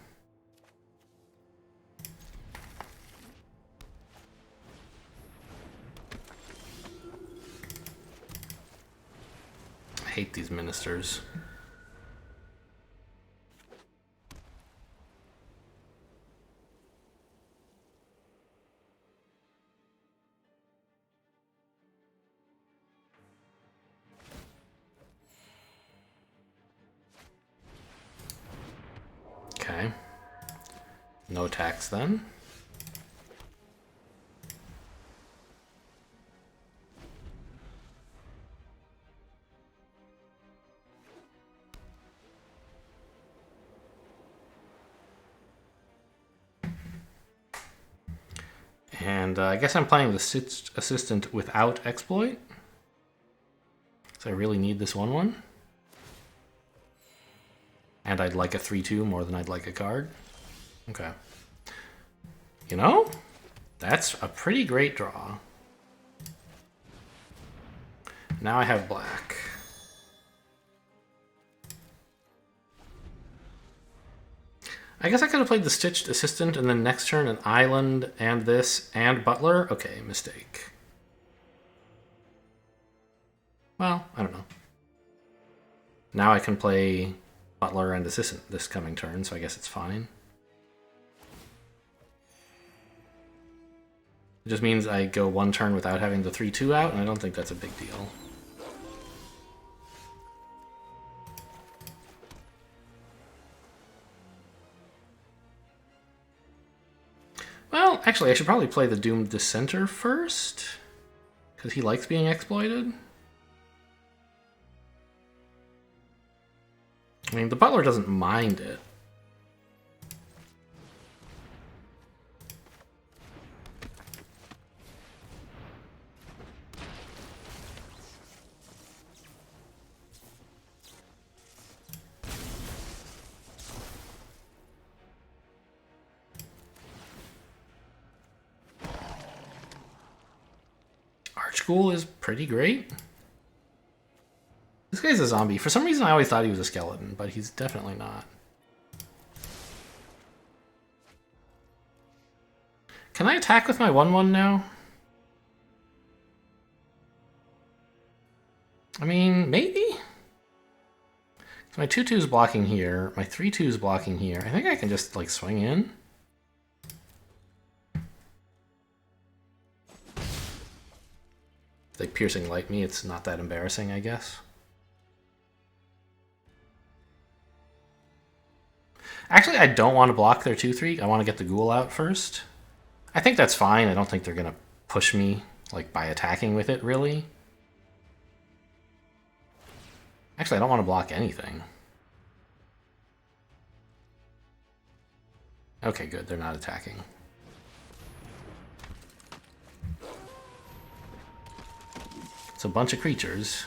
I hate these ministers. Okay. No attacks then. And I guess I'm playing the Assistant without Exploit. So I really need this 1/1. And I'd like a 3/2 more than I'd like a card. Okay. You know, that's a pretty great draw. Now I have black. I guess I could have played the Stitched Assistant and then next turn an Island and this and Butler. Okay, mistake. Well, I don't know. Now I can play Butler and Assistant this coming turn, so I guess it's fine. It just means I go 1 turn without having the 3/2 out, and I don't think that's a big deal. Well, actually, I should probably play the Doomed Dissenter first, because he likes being exploited. I mean, the Butler doesn't mind it. Archghoul is pretty great. This guy's a zombie. For some reason, I always thought he was a skeleton, but he's definitely not. Can I attack with my 1/1 now? I mean, maybe? So my 2/2's blocking here. My 3/2's blocking here. I think I can just, like, swing in. If they piercing light me, it's not that embarrassing, I guess. Actually, I don't want to block their 2/3. I want to get the ghoul out first. I think that's fine. I don't think they're going to push me, like, by attacking with it, really. Actually, I don't want to block anything. Okay, good. They're not attacking. a bunch of creatures.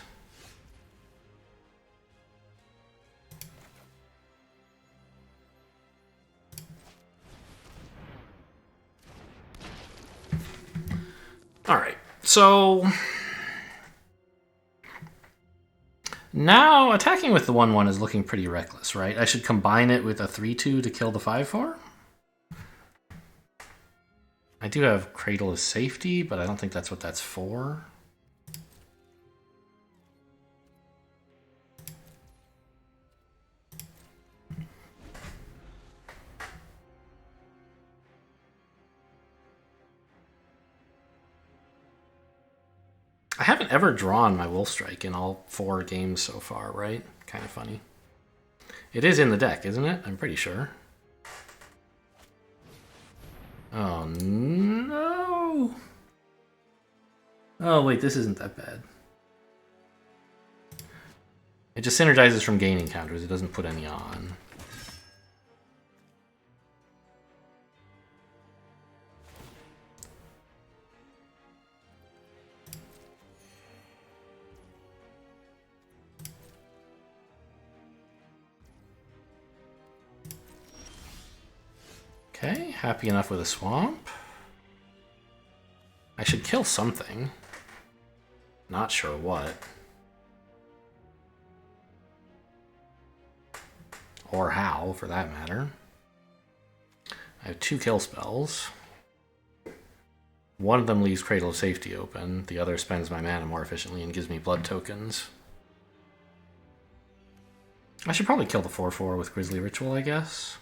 Alright, so now attacking with the 1/1 is looking pretty reckless, right? I should combine it with a 3/2 to kill the 5/4? I do have Cradle of Safety, but I don't think that's what that's for. I haven't ever drawn my Wolf Strike in all 4 games so far, right? Kind of funny. It is in the deck, isn't it? I'm pretty sure. Oh, no! Oh, wait, this isn't that bad. It just synergizes from gaining counters. It doesn't put any on. Okay, happy enough with a swamp. I should kill something. Not sure what. Or how, for that matter. I have 2 kill spells. One of them leaves Cradle of Safety open. The other spends my mana more efficiently and gives me blood tokens. I should probably kill the 4/4 with Grisly Ritual, I guess.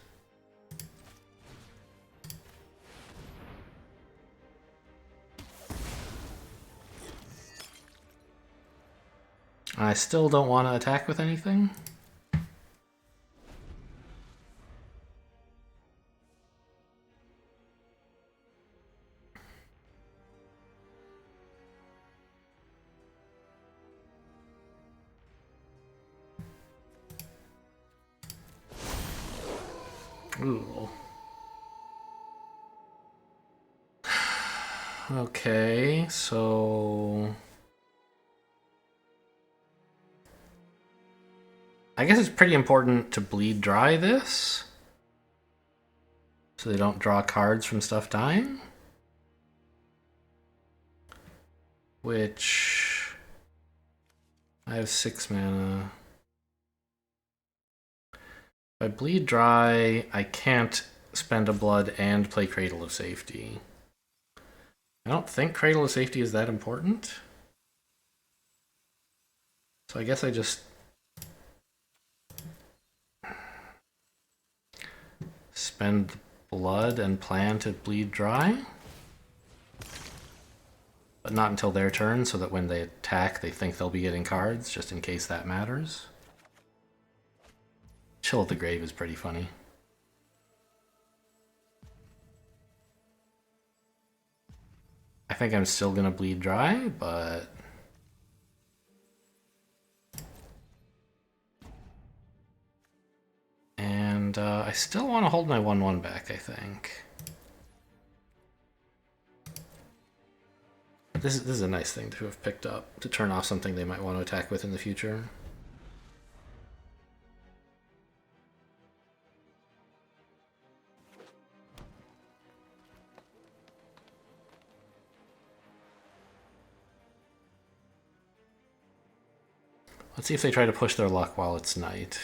I still don't want to attack with anything. Ooh. Okay, so I guess it's pretty important to bleed dry this, so they don't draw cards from stuff dying. Which I have 6 mana. If I bleed dry, I can't spend a blood and play Cradle of Safety. I don't think Cradle of Safety is that important. So I guess I just spend blood and plan to bleed dry. But not until their turn, so that when they attack, they think they'll be getting cards, just in case that matters. Chill at the Grave is pretty funny. I think I'm still gonna bleed dry, but and I still want to hold my 1/1 back, I think. This is a nice thing to have picked up, to turn off something they might want to attack with in the future. Let's see if they try to push their luck while it's night.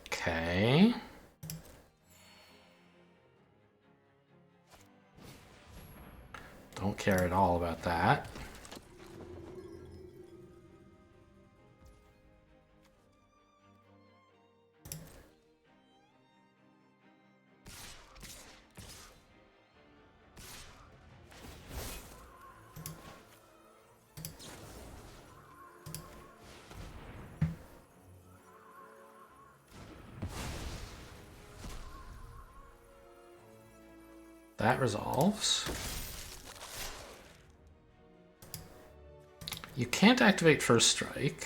Okay. Don't care at all about that. That resolves. You can't activate First Strike.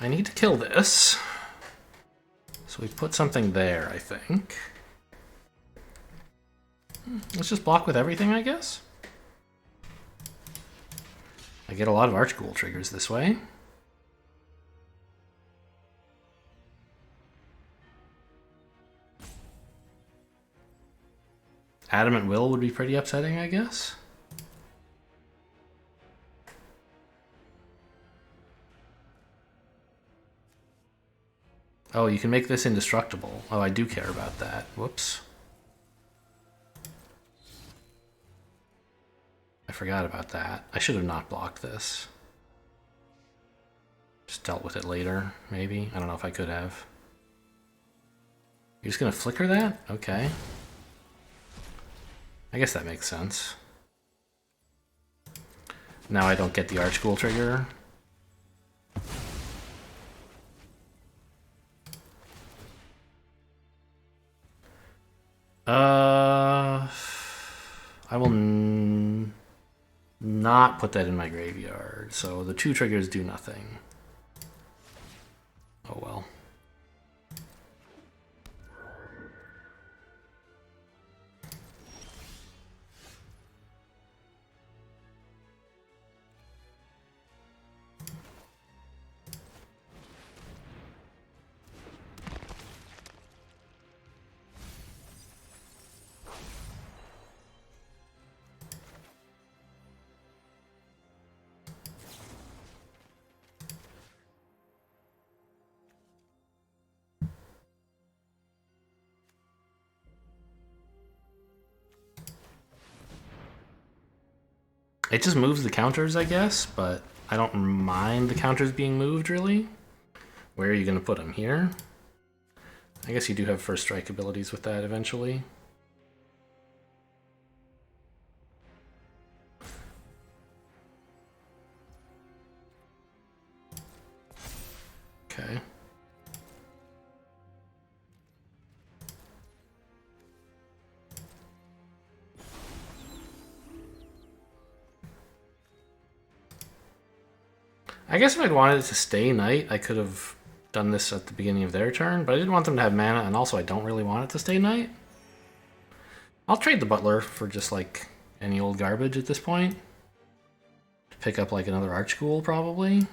I need to kill this. So we put something there, I think. Let's just block with everything, I guess. I get a lot of Archghoul triggers this way. Adamant Will would be pretty upsetting, I guess. Oh, you can make this indestructible. Oh, I do care about that. Whoops. I forgot about that. I should have not blocked this. Just dealt with it later, maybe. I don't know if I could have. You're just gonna flicker that? Okay. I guess that makes sense. Now I don't get the Archghoul trigger. I will not put that in my graveyard, so the 2 triggers do nothing. Oh well. It just moves the counters, I guess, but I don't mind the counters being moved, really. Where are you going to put them? Here? I guess you do have first strike abilities with that eventually. Okay. I guess if I'd wanted it to stay night, I could have done this at the beginning of their turn, but I didn't want them to have mana, and also I don't really want it to stay night. I'll trade the Butler for just like any old garbage at this point. To pick up like another Archghoul, probably.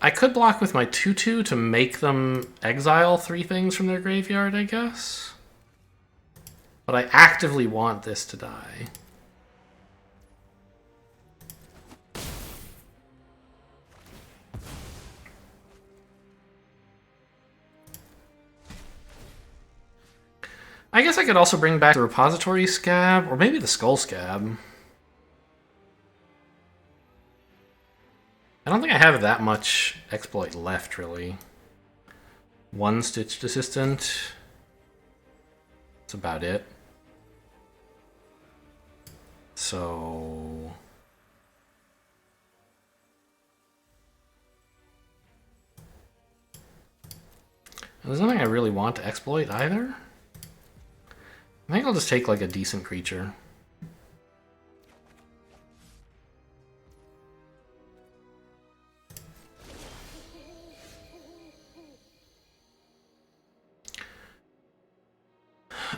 I could block with my 2/2 to make them exile 3 things from their graveyard, I guess. But I actively want this to die. I guess I could also bring back the Repository Scab, or maybe the Skull Scab. I don't think I have that much exploit left, really. 1 Stitched Assistant. That's about it. So... there's nothing I really want to exploit either. I think I'll just take like a decent creature.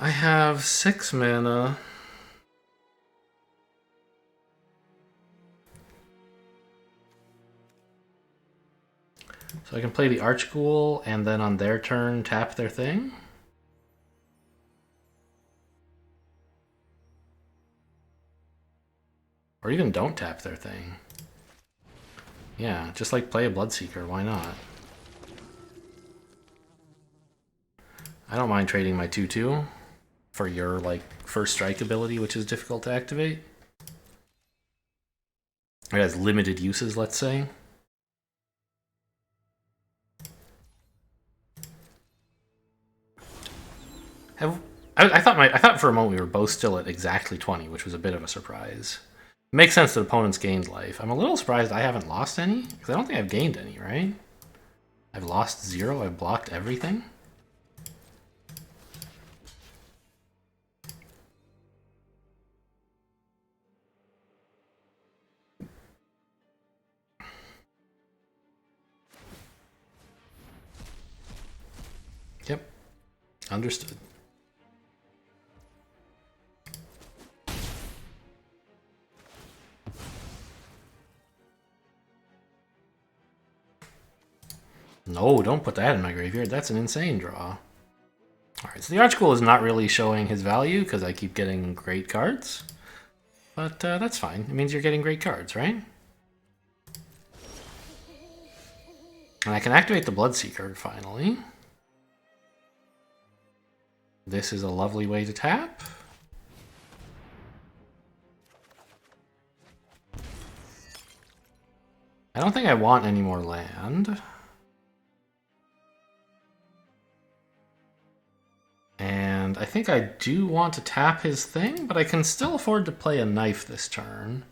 I have 6 mana. So I can play the Archghoul and then on their turn tap their thing. Or even don't tap their thing. Yeah, just like play a Bloodseeker, why not? I don't mind trading my 2/2 for your like first strike ability, which is difficult to activate. It has limited uses, let's say. I thought for a moment we were both still at exactly 20, which was a bit of a surprise. It makes sense that opponents gained life. I'm a little surprised I haven't lost any, because I don't think I've gained any, right? I've lost 0, I've blocked everything. Understood. No, don't put that in my graveyard. That's an insane draw. Alright, so the Archghoul is not really showing his value because I keep getting great cards. But that's fine. It means you're getting great cards, right? And I can activate the Bloodseeker, finally. This is a lovely way to tap. I don't think I want any more land. And I think I do want to tap his thing, but I can still afford to play a knife this turn.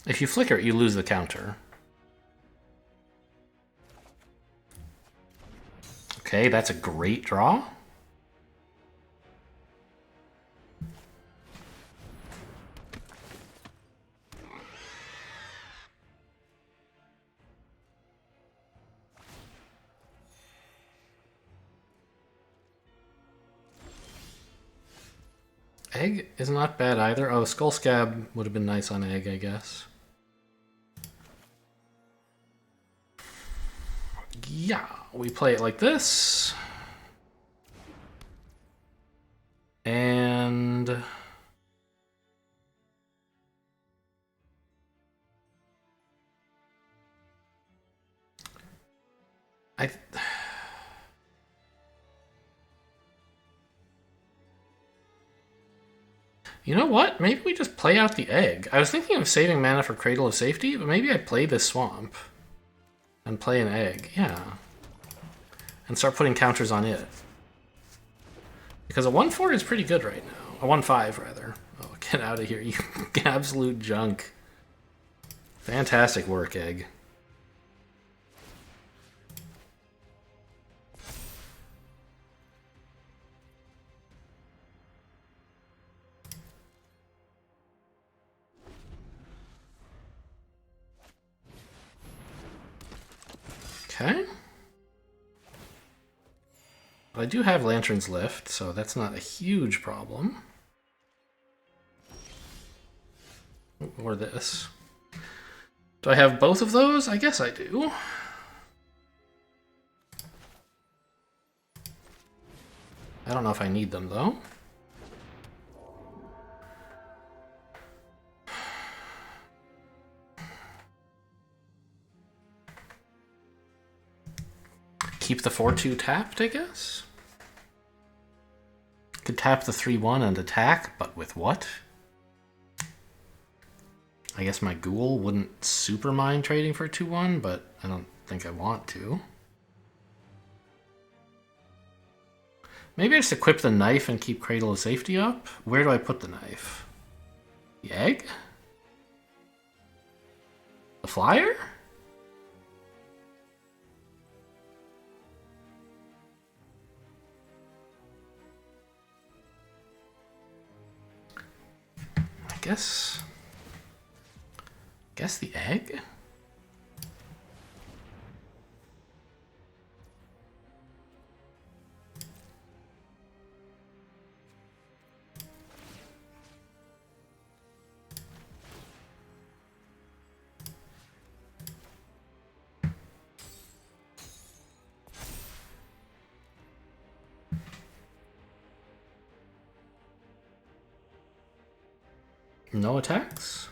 If you flicker it, you lose the counter. Okay, that's a great draw. Egg is not bad either. Oh, Skull Scab would have been nice on egg, I guess. Yeah, we play it like this. And you know what? Maybe we just play out the egg. I was thinking of saving mana for Cradle of Safety, but maybe I play this swamp and play an egg. Yeah. And start putting counters on it. Because a 1/4 is pretty good right now. A 1/5, rather. Oh, get out of here, you absolute junk. Fantastic work, egg. Okay. I do have Lantern's Lift, so that's not a huge problem. Or this. Do I have both of those? I guess I do. I don't know if I need them, though. Keep the 4/2 tapped, I guess? Could tap the 3/1 and attack, but with what? I guess my Ghoul wouldn't super mind trading for 2/1, but I don't think I want to. Maybe I just equip the knife and keep Cradle of Safety up? Where do I put the knife? The egg? The flyer? Guess the egg? No attacks?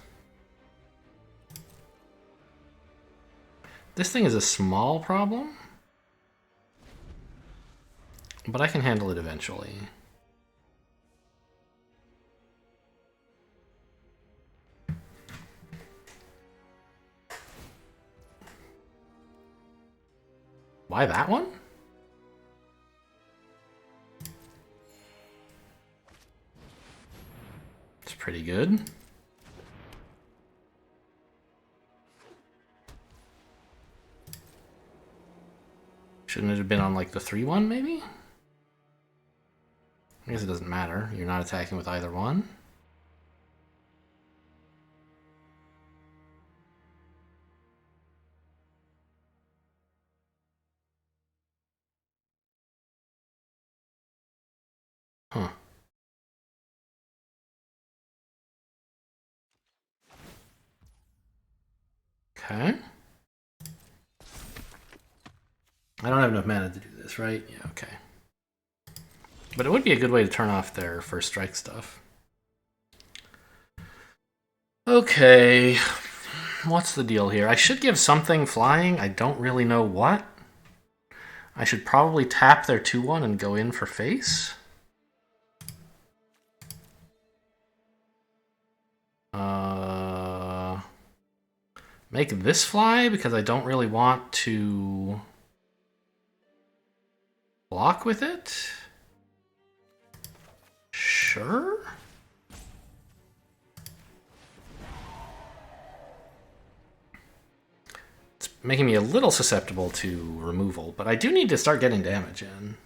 This thing is a small problem? but I can handle it eventually. Why that one? It's pretty good. Shouldn't it have been on like the 3-1 maybe? I guess it doesn't matter. You're not attacking with either one. Huh. Okay. I don't have enough mana to do this, right? Yeah, okay. But it would be a good way to turn off their first strike stuff. Okay. What's the deal here? I should give something flying. I don't really know what. I should probably tap their 2-1 and go in for face. Make this fly because I don't really want to block with it. Sure. It's making me a little susceptible to removal, but I do need to start getting damage in.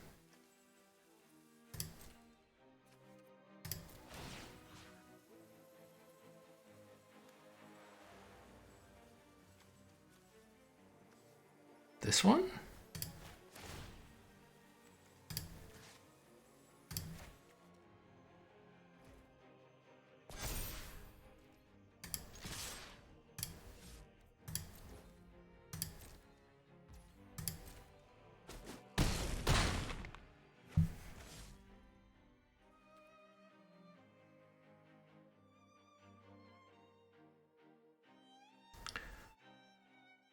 This one?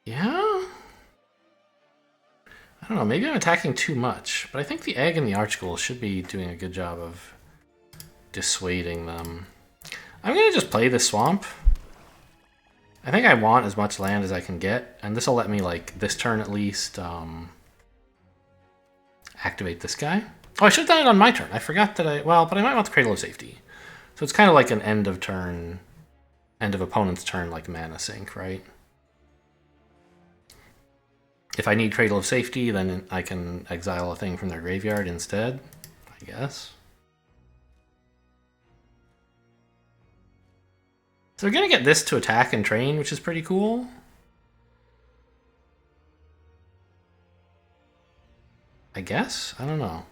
Yeah? I don't know, maybe I'm attacking too much, but I think the egg and the Archghoul should be doing a good job of dissuading them. I'm gonna just play this swamp. I think I want as much land as I can get, and this will let me, like, this turn at least, activate this guy. Oh, I should have done it on my turn. I forgot that well, but I might want the Cradle of Safety. So it's kind of like an end of turn, end of opponent's turn, like mana sink, right? If I need Cradle of Safety, then I can exile a thing from their graveyard instead, I guess. So we're going to get this to attack and train, which is pretty cool. I guess? I don't know.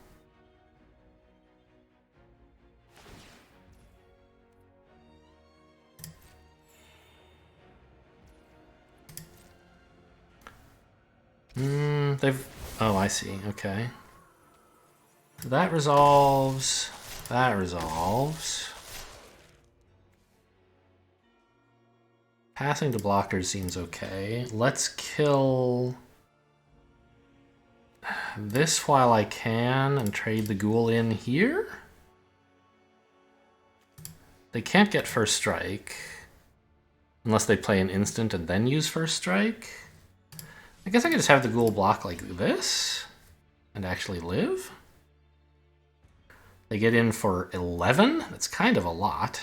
They've... Oh, I see. Okay. So that resolves. That resolves. Passing to blockers seems okay. Let's kill this while I can and trade the ghoul in here. They can't get first strike unless they play an instant and then use first strike. I guess I could just have the ghoul block like this and actually live. They get in for 11. That's kind of a lot.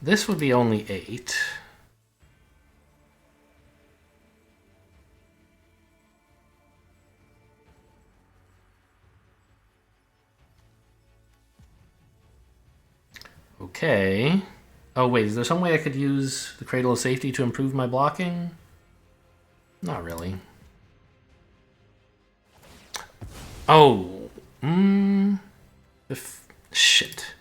This would be only 8. Okay. Oh wait, is there some way I could use the Cradle of Safety to improve my blocking? Not really. Oh. Shit.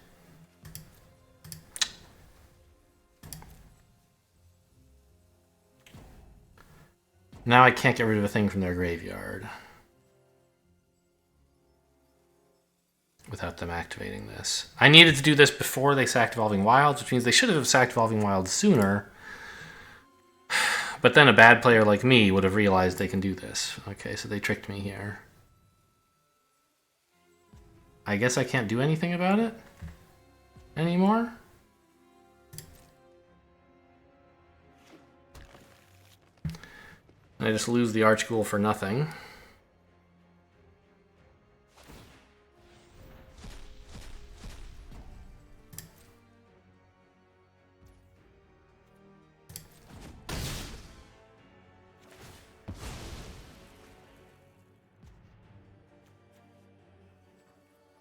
Now I can't get rid of a thing from their graveyard without them activating this. I needed to do this before they sacked Evolving Wilds, which means they should have sacked Evolving Wilds sooner. But then a bad player like me would have realized they can do this. Okay, so they tricked me here. I guess I can't do anything about it anymore. I just lose the Archghoul for nothing.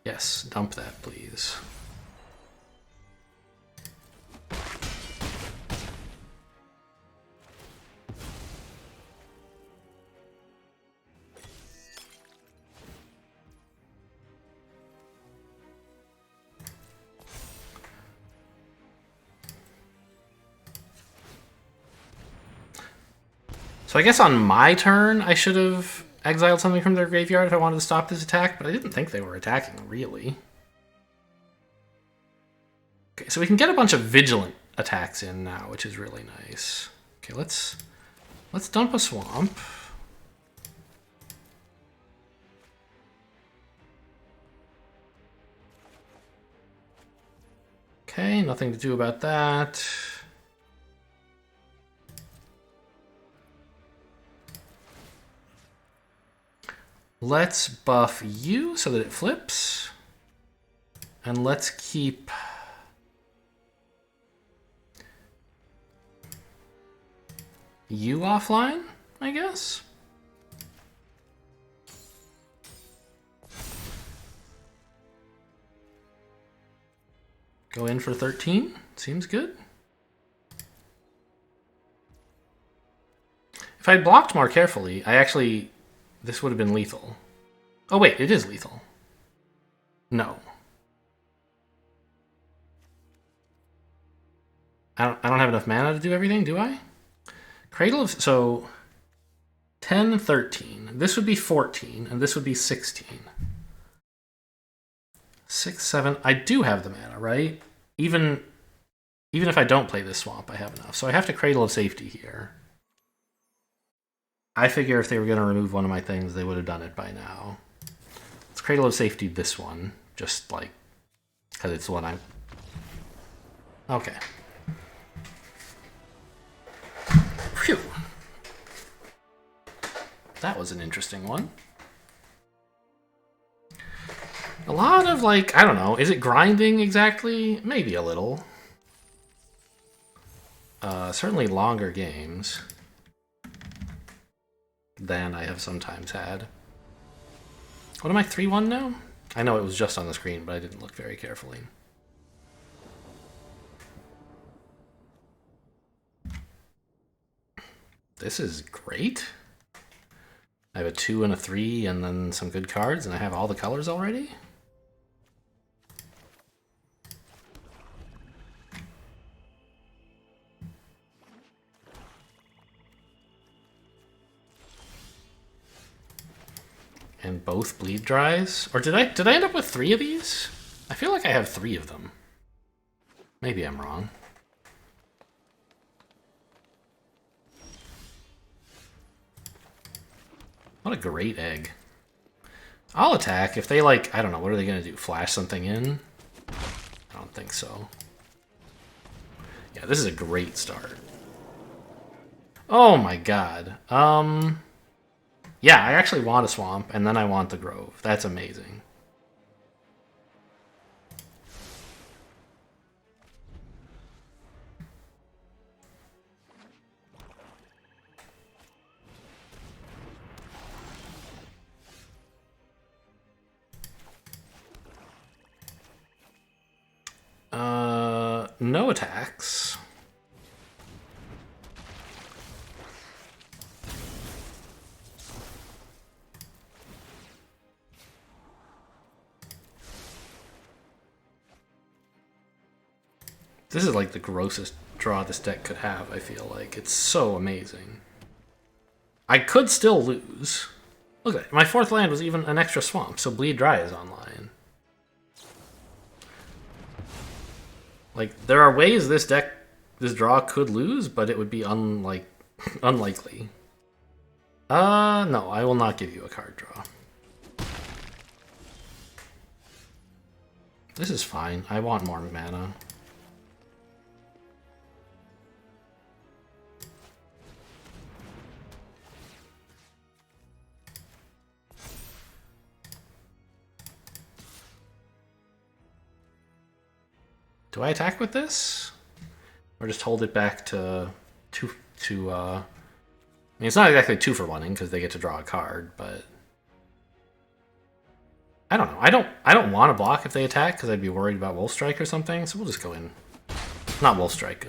Yes, dump that, please. So I guess on my turn, I should have exiled something from their graveyard if I wanted to stop this attack, but I didn't think they were attacking, really. Okay, so we can get a bunch of vigilant attacks in now, which is really nice. Okay, let's dump a swamp. Okay, nothing to do about that. Let's buff you so that it flips. And let's keep you offline, I guess. Go in for 13. Seems good. If I'd blocked more carefully, this would have been lethal. Oh wait, it is lethal. No. I don't have enough mana to do everything, do I? Cradle of... So... 10, 13. This would be 14, and this would be 16. 6, 7... I do have the mana, right? Even if I don't play this swamp, I have enough. So I have to Cradle of Safety here. I figure if they were going to remove one of my things, they would have done it by now. Let's Cradle of Safety this one, just like... because it's the one I... Okay. Phew. That was an interesting one. A lot of, like, I don't know, is it grinding exactly? Maybe a little. Certainly longer games than I have sometimes had. What am I, 3-1 now? I know it was just on the screen, but I didn't look very carefully. This is great. I have a 2 and a 3 and then some good cards, and I have all the colors already? And both bleed dries? Or did I end up with 3 of these? I feel like I have 3 of them. Maybe I'm wrong. What a great egg. I'll attack if they, like, I don't know, what are they going to do? Flash something in? I don't think so. Yeah, this is a great start. Oh my god. Yeah, I actually want a swamp, and then I want the grove. That's amazing. No attacks. This is like the grossest draw this deck could have, I feel like. It's so amazing. I could still lose. Look at it. My 4th land was even an extra swamp, so Bleed Dry is online. Like, there are ways this draw could lose, but it would be Unlikely. No, I will not give you a card draw. This is fine. I want more mana. Do I attack with this? Or just hold it back to I mean, it's not exactly 2 for 1-ing because they get to draw a card, but I don't know. I don't want to block if they attack because I'd be worried about Wolf Strike or something. So we'll just go in. Not Wolf Strike.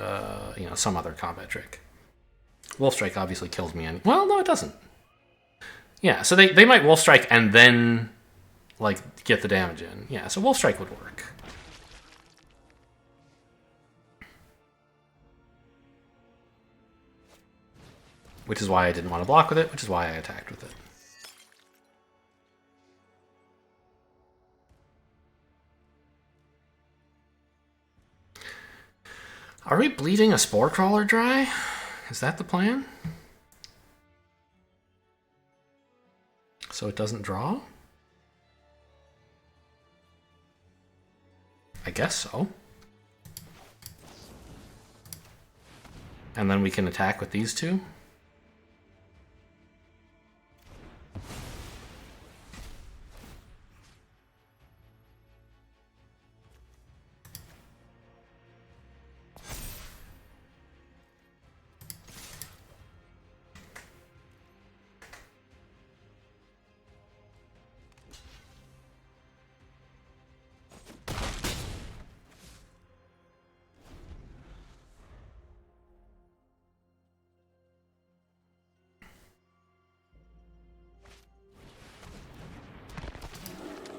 You know, some other combat trick. Wolf Strike obviously kills me. Well, no, it doesn't. Yeah, so they might Wolf Strike and then like get the damage in. Yeah, so Wolf Strike would work. Which is why I didn't want to block with it, which is why I attacked with it. Are we bleeding a Spore Crawler dry? Is that the plan? So it doesn't draw? I guess so. And then we can attack with these two?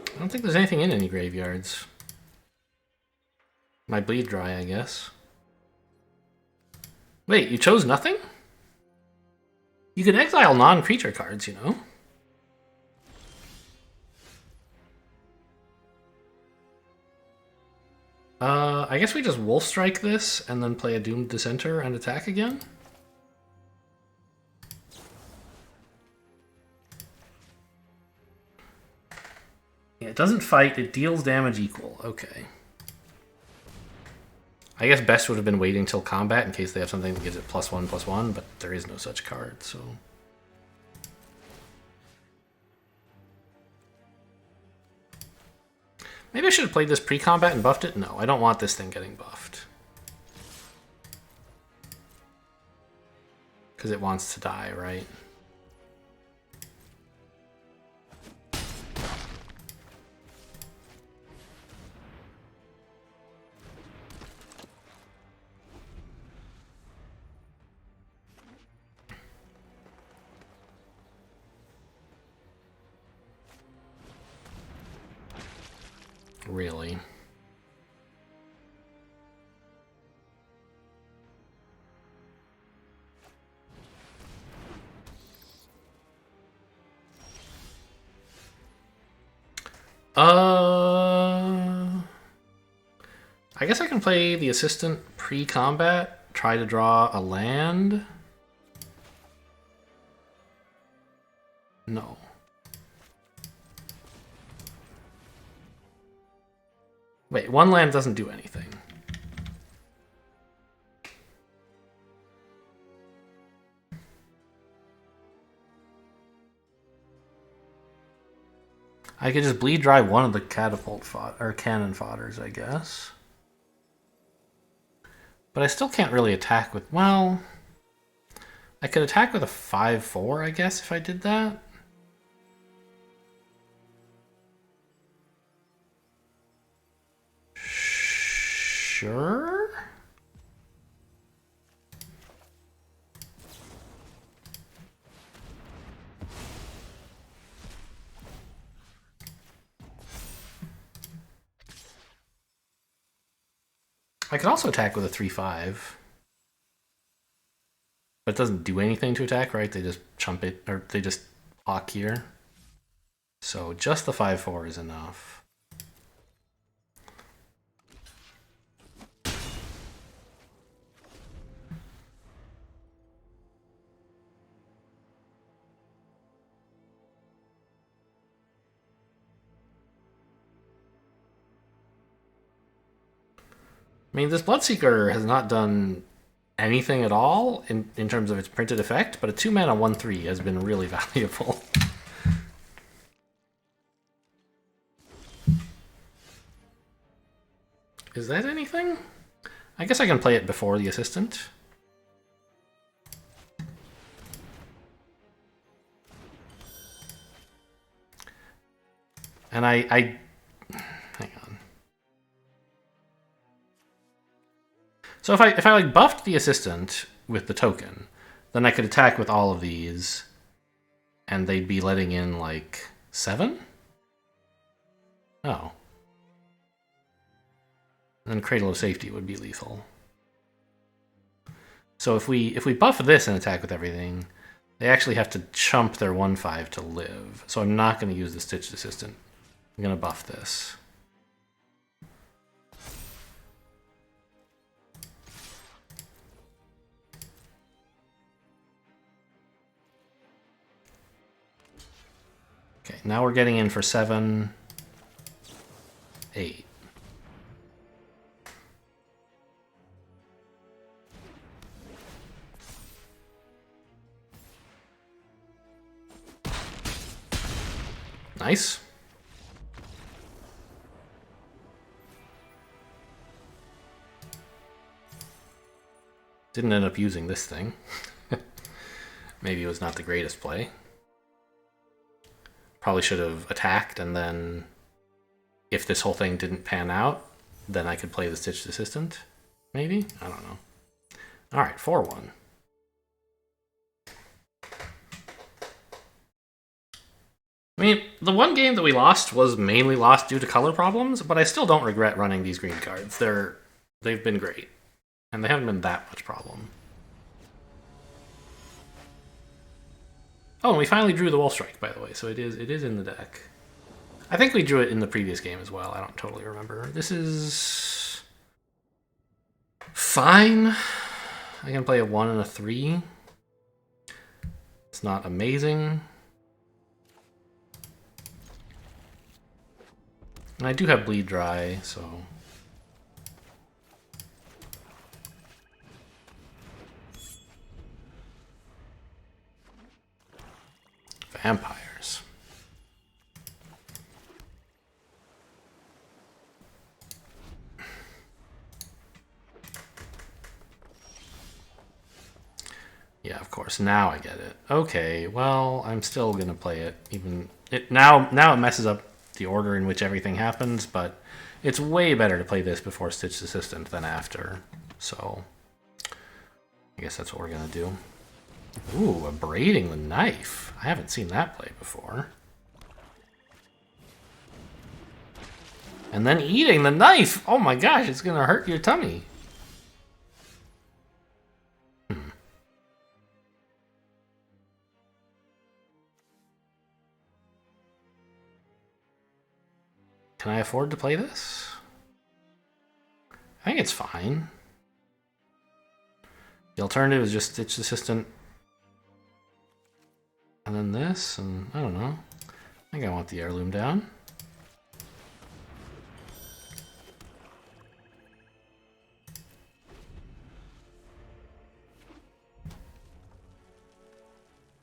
I don't think there's anything in any graveyards. My bleed dry, I guess. Wait, you chose nothing? You can exile non-creature cards, you know? I guess we just Wolf Strike this and then play a Doomed Dissenter and attack again? Yeah, it doesn't fight, it deals damage equal. Okay. I guess best would have been waiting till combat in case they have something that gives it +1/+1, but there is no such card, so... Maybe I should have played this pre-combat and buffed it? No, I don't want this thing getting buffed. Because it wants to die, right? Really? I guess I can play the assistant pre-combat, try to draw a land. No. Wait, one land doesn't do anything. I could just bleed dry one of the catapult or cannon fodders, I guess. But I still can't really attack with... Well... I could attack with a 5/4, I guess, if I did that. Sure? I could also attack with a 3/5. But it doesn't do anything to attack, right? They just chump it, or they just block here. So just the 5/4 is enough. I mean, this Bloodseeker has not done anything at all in terms of its printed effect, but a 2-mana 1/3 has been really valuable. Is that anything? I guess I can play it before the assistant. And I hang on. So if I like buffed the assistant with the token, then I could attack with all of these, and they'd be letting in like 7? Oh. Then Cradle of Safety would be lethal. So if we buff this and attack with everything, they actually have to chump their 1/5 to live. So I'm not going to use the Stitched Assistant. I'm going to buff this. Okay, now we're getting in for 7, 8. Nice. Didn't end up using this thing. Maybe it was not the greatest play. Probably should have attacked, and then if this whole thing didn't pan out, then I could play the Stitched Assistant. Maybe? I don't know. Alright, 4-1. I mean, the one game that we lost was mainly lost due to color problems, but I still don't regret running these green cards. They've been great, and they haven't been that much problem. Oh, and we finally drew the Wolf Strike, by the way, so it is in the deck. I think we drew it in the previous game as well. I don't totally remember. This is fine. I can play a 1 and a 3. It's not amazing. And I do have Bleed Dry, so... Vampires. Yeah, of course. Now I get it. Okay, well, I'm still gonna play it. Now it messes up the order in which everything happens, but it's way better to play this before Stitched Assistant than after. So I guess that's what we're gonna do. Ooh, abrading the knife. I haven't seen that play before. And then eating the knife. Oh my gosh, it's gonna hurt your tummy. Can I afford to play this? I think it's fine. The alternative is just Stitched Assistant. And then this, and I don't know. I think I want the heirloom down.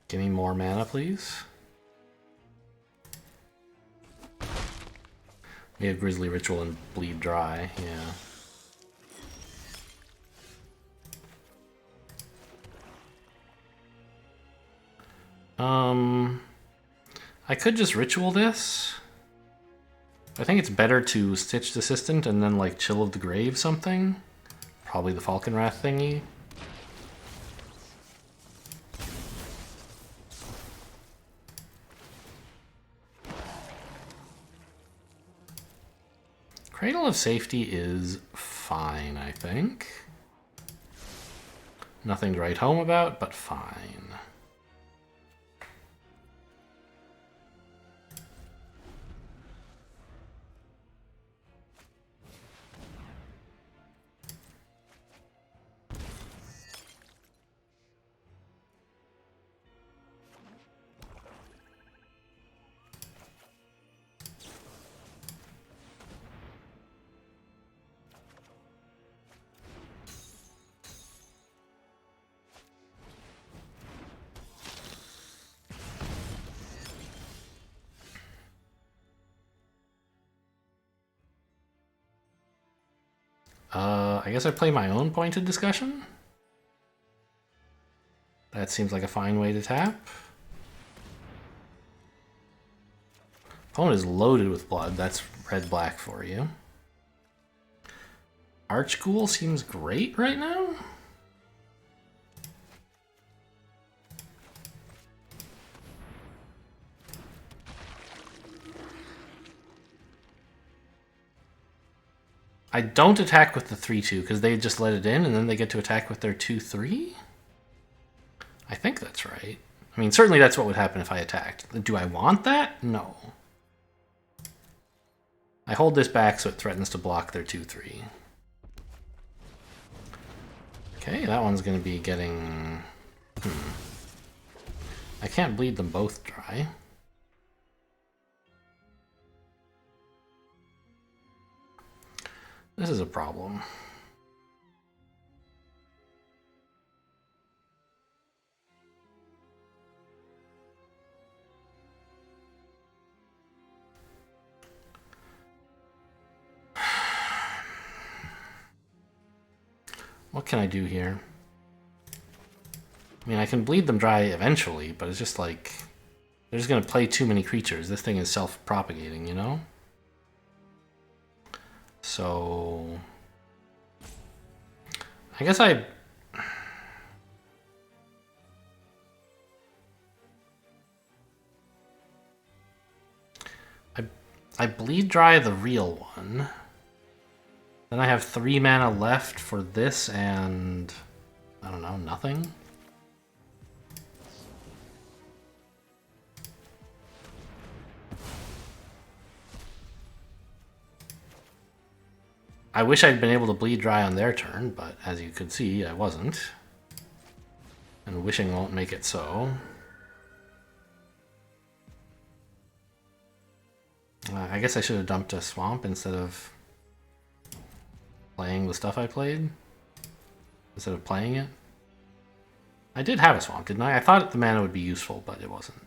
Give me more mana, please. We have Grisly Ritual and Bleed Dry, yeah. I could just Ritual this. I think it's better to Stitched Assistant and then like Chill of the Grave something. Probably the Falcon Wrath thingy. Cradle of Safety is fine, I think. Nothing to write home about, but fine. I guess I play my own pointed discussion. That seems like a fine way to tap. Opponent is loaded with blood. That's red-black for you. Archghoul seems great right now. I don't attack with the 3-2 because they just let it in and then they get to attack with their 2-3? I think that's right. I mean, certainly that's what would happen if I attacked. Do I want that? No. I hold this back so it threatens to block their 2-3. Okay, that one's going to be getting... I can't bleed them both dry. This is a problem. What can I do here? I mean, I can bleed them dry eventually, but it's just like... They're just going to play too many creatures. This thing is self-propagating, you know? So... I guess I bleed dry the real one. Then I have 3 mana left for this and... I don't know, nothing? I wish I'd been able to bleed dry on their turn, but as you could see, I wasn't. And wishing won't make it so. I guess I should have dumped a swamp instead of playing the stuff I played. Instead of playing it. I did have a swamp, didn't I? I thought the mana would be useful, but it wasn't.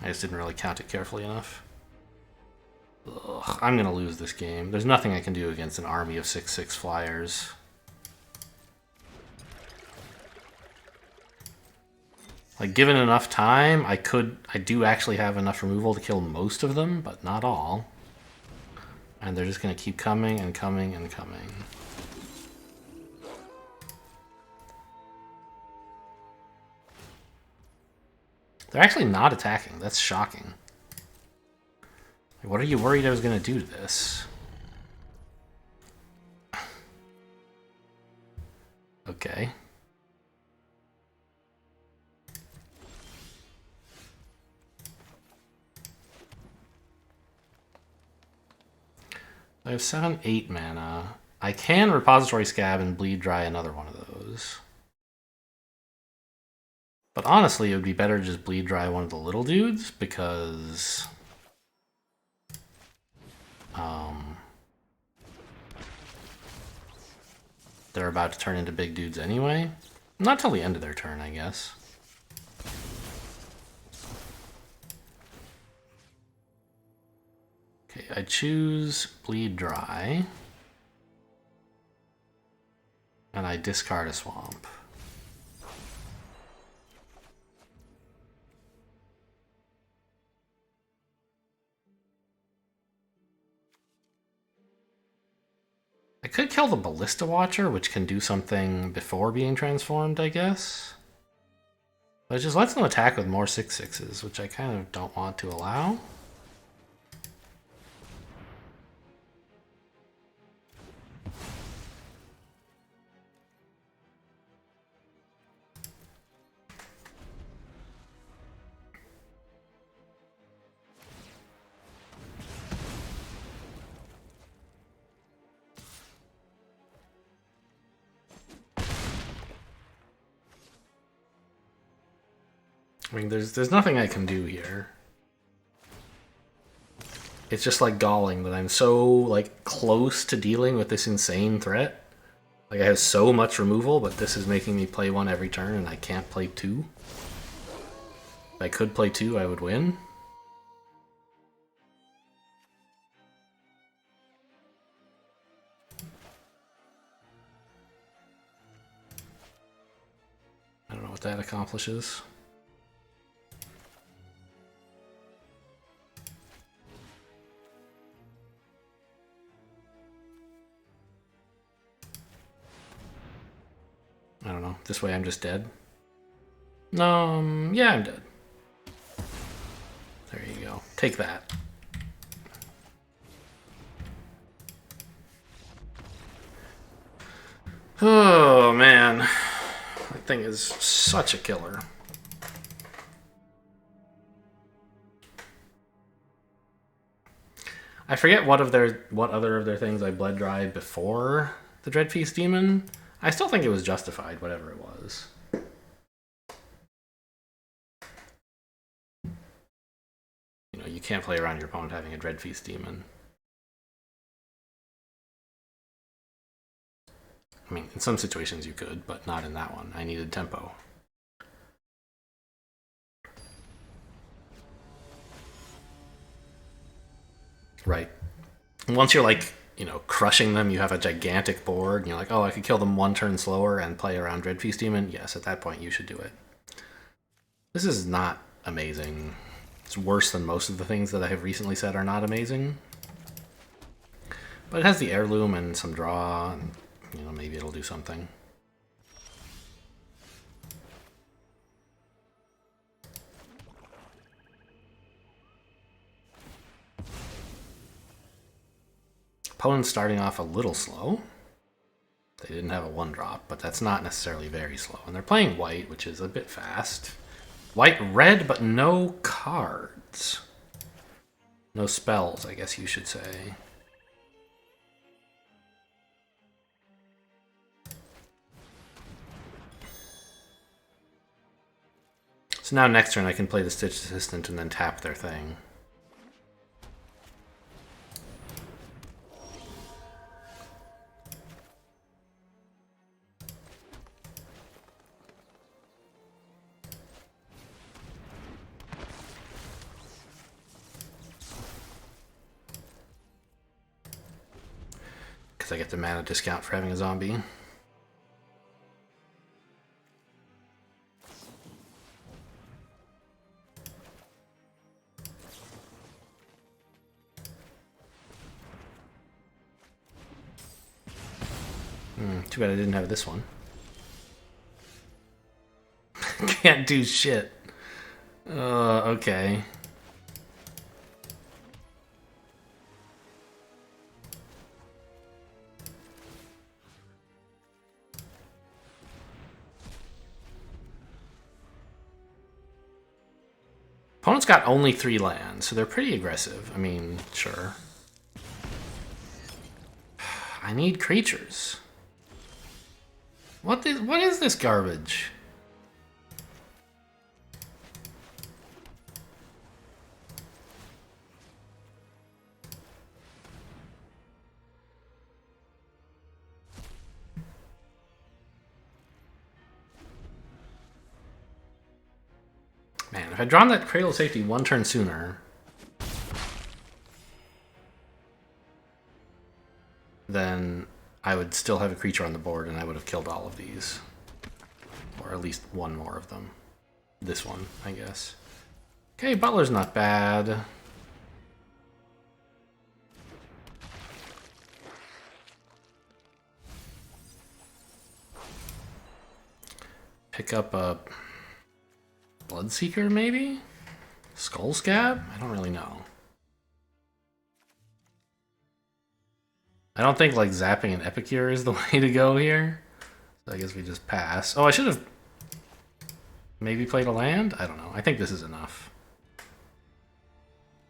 I just didn't really count it carefully enough. Ugh, I'm gonna lose this game. There's nothing I can do against an army of 6/6 flyers. Like, given enough time, I do actually have enough removal to kill most of them, but not all. And they're just gonna keep coming and coming and coming. They're actually not attacking. That's shocking. What are you worried I was going to do to this? Okay. I have 7/8 mana. I can Repository Scab and bleed dry another one of those. But honestly, it would be better to just bleed dry one of the little dudes because... they're about to turn into big dudes anyway. Not till the end of their turn, I guess. Okay, I choose Bleed Dry. And I discard a swamp. I could kill the Ballista Watcher, which can do something before being transformed, I guess. But it just lets them attack with more 6/6s, which I kind of don't want to allow. I mean, there's nothing I can do here. It's just like galling that I'm so like close to dealing with this insane threat. Like I have so much removal, but this is making me play one every turn and I can't play 2. If I could play 2, I would win. what that accomplishes. I don't know. This way I'm just dead. Yeah, I'm dead. There you go. Take that. Oh, man. That thing is such a killer. I forget what other of their things I blood dried before the Dreadfeast Demon. I still think it was justified, whatever it was. You know, you can't play around your opponent having a Dreadfeast Demon. I mean, in some situations you could, but not in that one. I needed tempo. Right. Once you're like, you know, crushing them, you have a gigantic board, and you're like, oh, I could kill them one turn slower and play around Dreadfeast Demon. Yes, at that point you should do it. This is not amazing. It's worse than most of the things that I have recently said are not amazing. But it has the heirloom and some draw, and, you know, maybe it'll do something. Opponent's starting off a little slow. They didn't have a 1-drop, but that's not necessarily very slow. And they're playing white, which is a bit fast. White, red, but no cards. No spells, I guess you should say. So now next turn I can play the Stitch Assistant and then tap their thing. Because I get the mana discount for having a zombie. Too bad I didn't have this one. Can't do shit. Okay. Opponent's got only 3 lands, so they're pretty aggressive. I mean, sure. I need creatures. What is this garbage? Man, if I'd drawn that Cradle of Safety 1 turn sooner, then I would still have a creature on the board and I would have killed all of these. Or at least one more of them. This one, I guess. Okay, Butler's not bad. Pick up a Bloodseeker, maybe? Skull Scab? I don't really know. I don't think like zapping an Epicure is the way to go here. So I guess we just pass. Oh, I should have maybe played a land? I don't know. I think this is enough.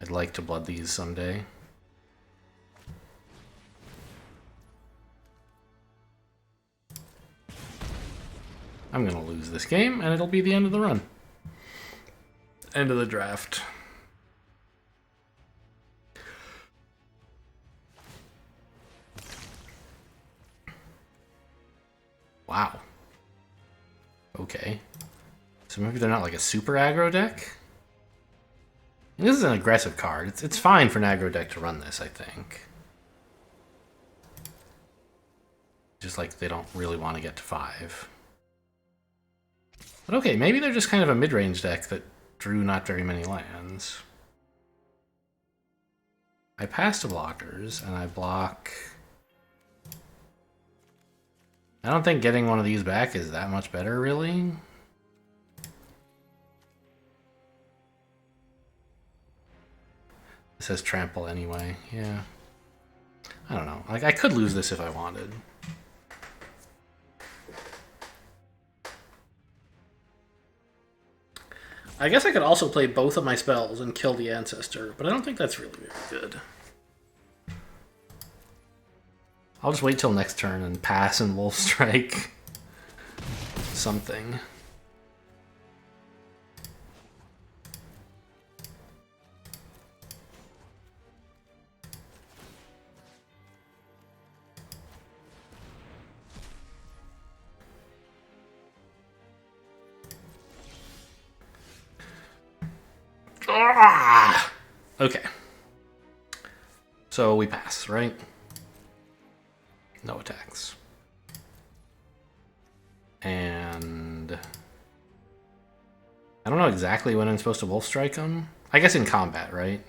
I'd like to blood these someday. I'm gonna lose this game, and it'll be the end of the run. End of the draft. Wow. Okay. So maybe they're not like a super aggro deck? This is an aggressive card. It's fine for an aggro deck to run this, I think. Just like they don't really want to get to 5. But okay, maybe they're just kind of a mid-range deck that drew not very many lands. I pass to blockers, and I block... I don't think getting one of these back is that much better, really. It says trample anyway, yeah. I don't know. Like, I could lose this if I wanted. I guess I could also play both of my spells and kill the Ancestor, but I don't think that's really very good. I'll just wait till next turn and pass and Wolf Strike something. Ah! Okay. So we pass, right? No attacks. And I don't know exactly when I'm supposed to Wolf Strike them. I guess in combat, right?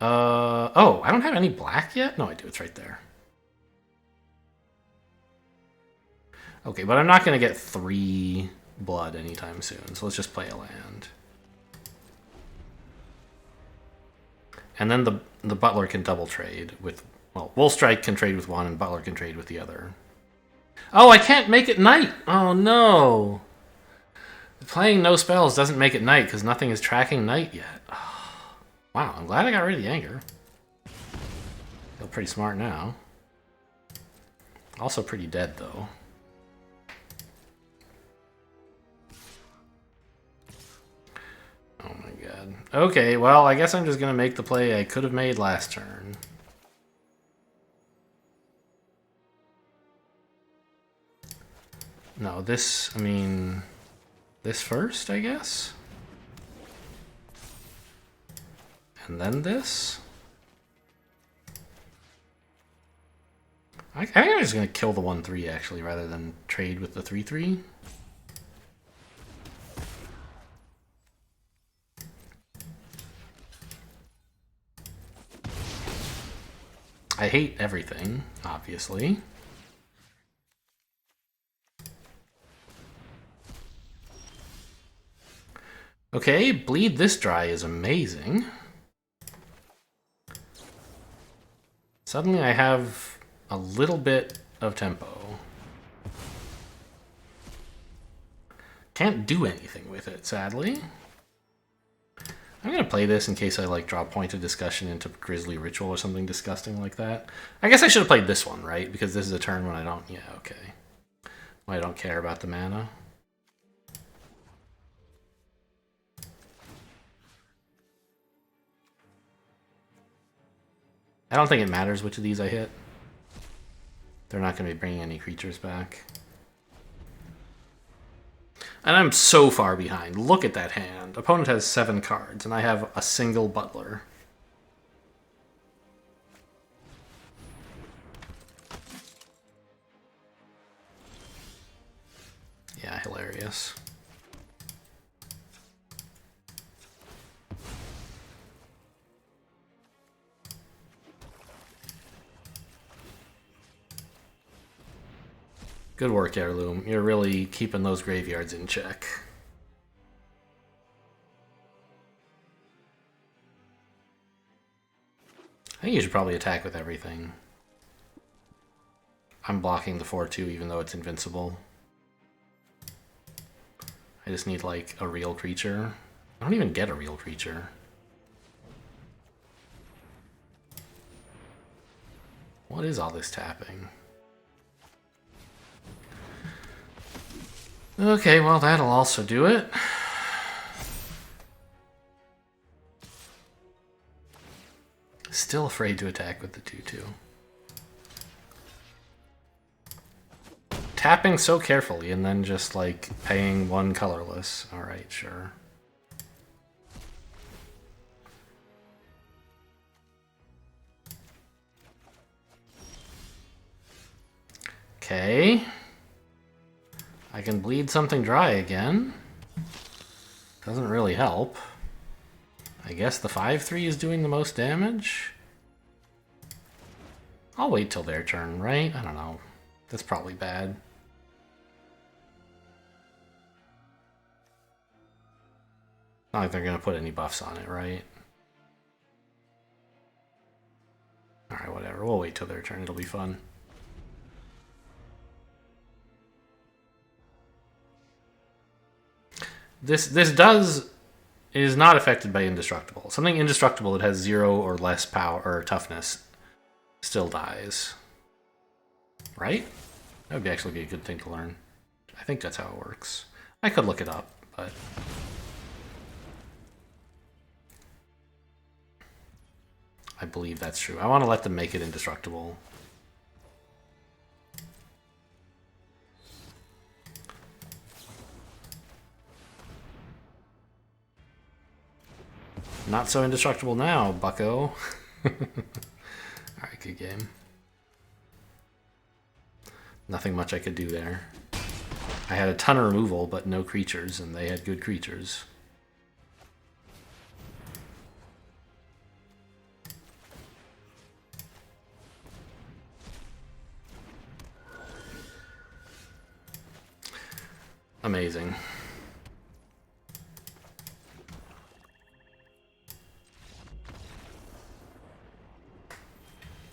Oh, I don't have any black yet? No, I do. It's right there. Okay, but I'm not going to get 3 blood anytime soon, so let's just play a land. And then the Butler can double trade with... Well, Wolf Strike can trade with one, and Butler can trade with the other. Oh, I can't make it night! Oh, no! Playing no spells doesn't make it night, because nothing is tracking night yet. Oh, wow, I'm glad I got rid of the anger. Feel pretty smart now. Also pretty dead, though. Oh my god. Okay, well, I guess I'm just going to make the play I could have made last turn. No, this, I mean... This first, I guess? And then this? I think I'm just going to kill the 1-3, actually, rather than trade with the 3-3. I hate everything, obviously. Okay, Bleed This Dry is amazing. Suddenly I have a little bit of tempo. Can't do anything with it, sadly. I'm gonna play this in case I like draw Point of Discussion into Grisly Ritual or something disgusting like that. I guess I should have played this one, right? Because this is a turn when I don't... Yeah, okay. When I don't care about the mana. I don't think it matters which of these I hit. They're not going to be bringing any creatures back. And I'm so far behind. Look at that hand. Opponent has 7 cards, and I have a single Butler. Yeah, hilarious. Good work, Heirloom. You're really keeping those graveyards in check. I think you should probably attack with everything. I'm blocking the 4-2 even though it's invincible. I just need, like, a real creature. I don't even get a real creature. What is all this tapping? Okay, well, that'll also do it. Still afraid to attack with the 2-2. Tapping so carefully and then just, like, paying 1 colorless. Alright, sure. Okay. I can bleed something dry again. Doesn't really help. I guess the 5/3 is doing the most damage. I'll wait till their turn, right? I don't know. That's probably bad. Not like they're gonna put any buffs on it, right? Alright, whatever. We'll wait till their turn. It'll be fun. This is not affected by indestructible. Something indestructible that has 0 or less power or toughness still dies. Right? That would actually be a good thing to learn. I think that's how it works. I could look it up, but I believe that's true. I want to let them make it indestructible. Not so indestructible now, bucko. Alright, good game. Nothing much I could do there. I had a ton of removal, but no creatures, and they had good creatures. Amazing.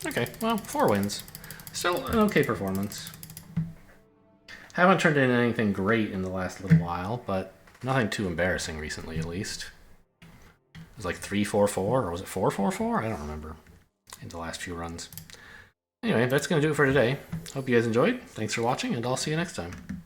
Okay, well, 4 wins. Still an okay performance. Haven't turned in anything great in the last little while, but nothing too embarrassing recently, at least. It was like 3-4-4, or was it 4-4-4? I don't remember in the last few runs. Anyway, that's going to do it for today. Hope you guys enjoyed. Thanks for watching, and I'll see you next time.